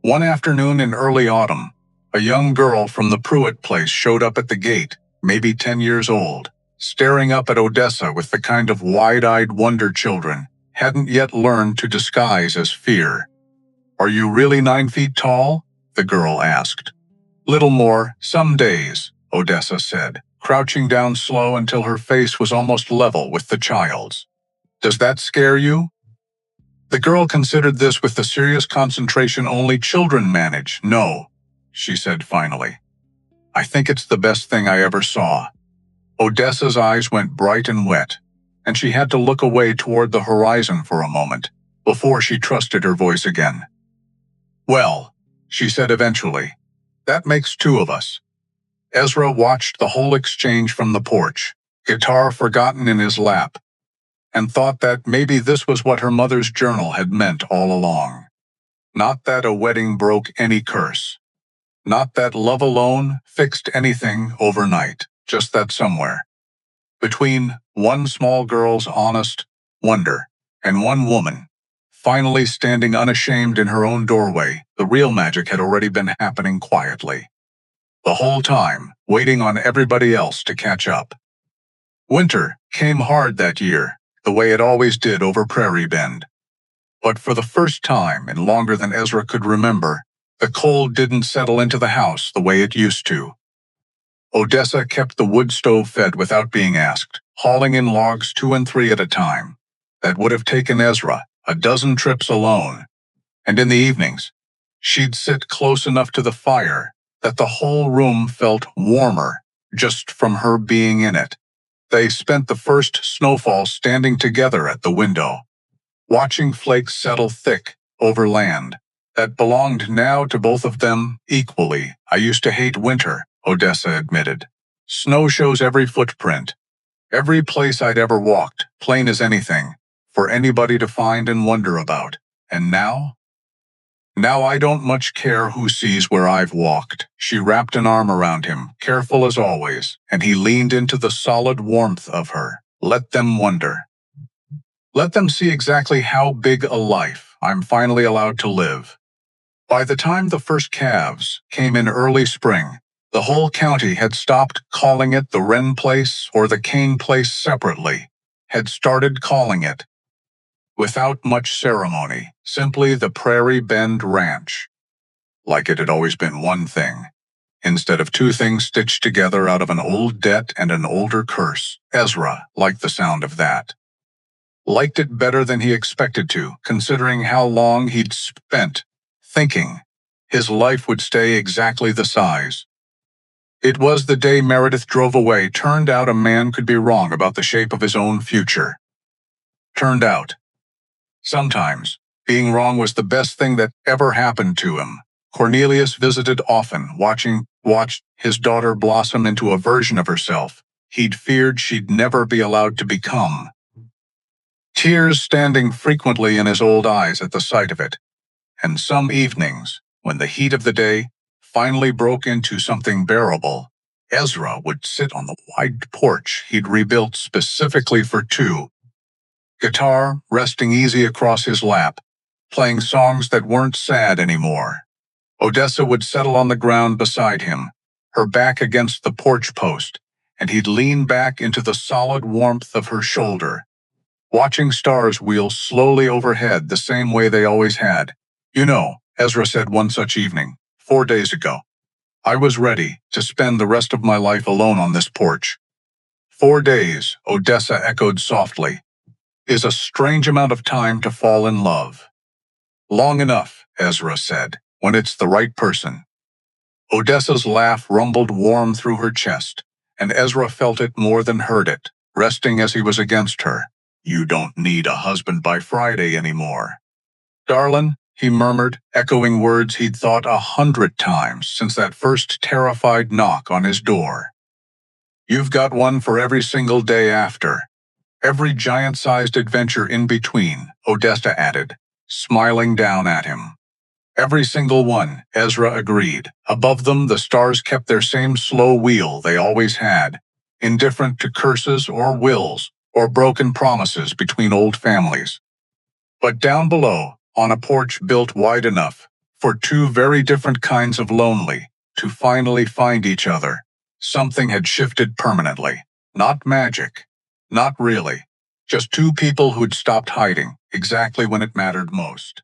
One afternoon in early autumn, a young girl from the Pruitt place showed up at the gate, maybe 10 years old, staring up at Odessa with the kind of wide-eyed wonder children hadn't yet learned to disguise as fear. "Are you really 9 feet tall?" the girl asked. "Little more, some days," Odessa said, crouching down slow until her face was almost level with the child's. "Does that scare you?" The girl considered this with the serious concentration only children manage. "No," she said finally. "I think it's the best thing I ever saw." Odessa's eyes went bright and wet, and she had to look away toward the horizon for a moment before she trusted her voice again. "Well," she said eventually, "that makes 2 of us." Ezra watched the whole exchange from the porch, guitar forgotten in his lap, and thought that maybe this was what her mother's journal had meant all along. Not that a wedding broke any curse. Not that love alone fixed anything overnight, just that somewhere, between one small girl's honest wonder and one woman, finally standing unashamed in her own doorway, the real magic had already been happening quietly. The whole time, waiting on everybody else to catch up. Winter came hard that year, the way it always did over Prairie Bend. But for the first time in longer than Ezra could remember, the cold didn't settle into the house the way it used to. Odessa kept the wood stove fed without being asked, hauling in logs 2 and 3 at a time. That would have taken Ezra a dozen trips alone. And in the evenings, she'd sit close enough to the fire that the whole room felt warmer just from her being in it. They spent the first snowfall standing together at the window, watching flakes settle thick over land that belonged now to both of them equally. I used to hate winter, Odessa admitted. Snow shows every footprint, every place I'd ever walked, plain as anything, for anybody to find and wonder about. And now? Now I don't much care who sees where I've walked. She wrapped an arm around him, careful as always, and he leaned into the solid warmth of her. Let them wonder. Let them see exactly how big a life I'm finally allowed to live. By the time the first calves came in early spring, the whole county had stopped calling it the Wren Place or the Kane Place separately, had started calling it, without much ceremony, simply the Prairie Bend Ranch. Like it had always been one thing, instead of two things stitched together out of an old debt and an older curse. Ezra liked the sound of that. Liked it better than he expected to, considering how long he'd spent thinking his life would stay exactly the size. It was the day Meredith drove away. Turned out a man could be wrong about the shape of his own future. Turned out. Sometimes, being wrong was the best thing that ever happened to him. Cornelius visited often, watched his daughter blossom into a version of herself he'd feared she'd never be allowed to become. Tears standing frequently in his old eyes at the sight of it. And some evenings, when the heat of the day finally broke into something bearable, Ezra would sit on the wide porch he'd rebuilt specifically for two, guitar resting easy across his lap, playing songs that weren't sad anymore. Odessa would settle on the ground beside him, her back against the porch post, and he'd lean back into the solid warmth of her shoulder, watching stars wheel slowly overhead the same way they always had. You know, Ezra said one such evening, 4 days ago, I was ready to spend the rest of my life alone on this porch. 4 days, Odessa echoed softly, is a strange amount of time to fall in love. Long enough, Ezra said, when it's the right person. Odessa's laugh rumbled warm through her chest, and Ezra felt it more than heard it, resting as he was against her. You don't need a husband by Friday anymore. Darlin', he murmured, echoing words he'd thought 100 times since that first terrified knock on his door. You've got one for every single day after. Every giant-sized adventure in between, Odessa added, smiling down at him. Every single one, Ezra agreed. Above them, the stars kept their same slow wheel they always had, indifferent to curses or wills or broken promises between old families. But down below, on a porch built wide enough for two very different kinds of lonely to finally find each other, something had shifted permanently. Not magic. Not really. Just two people who'd stopped hiding exactly when it mattered most.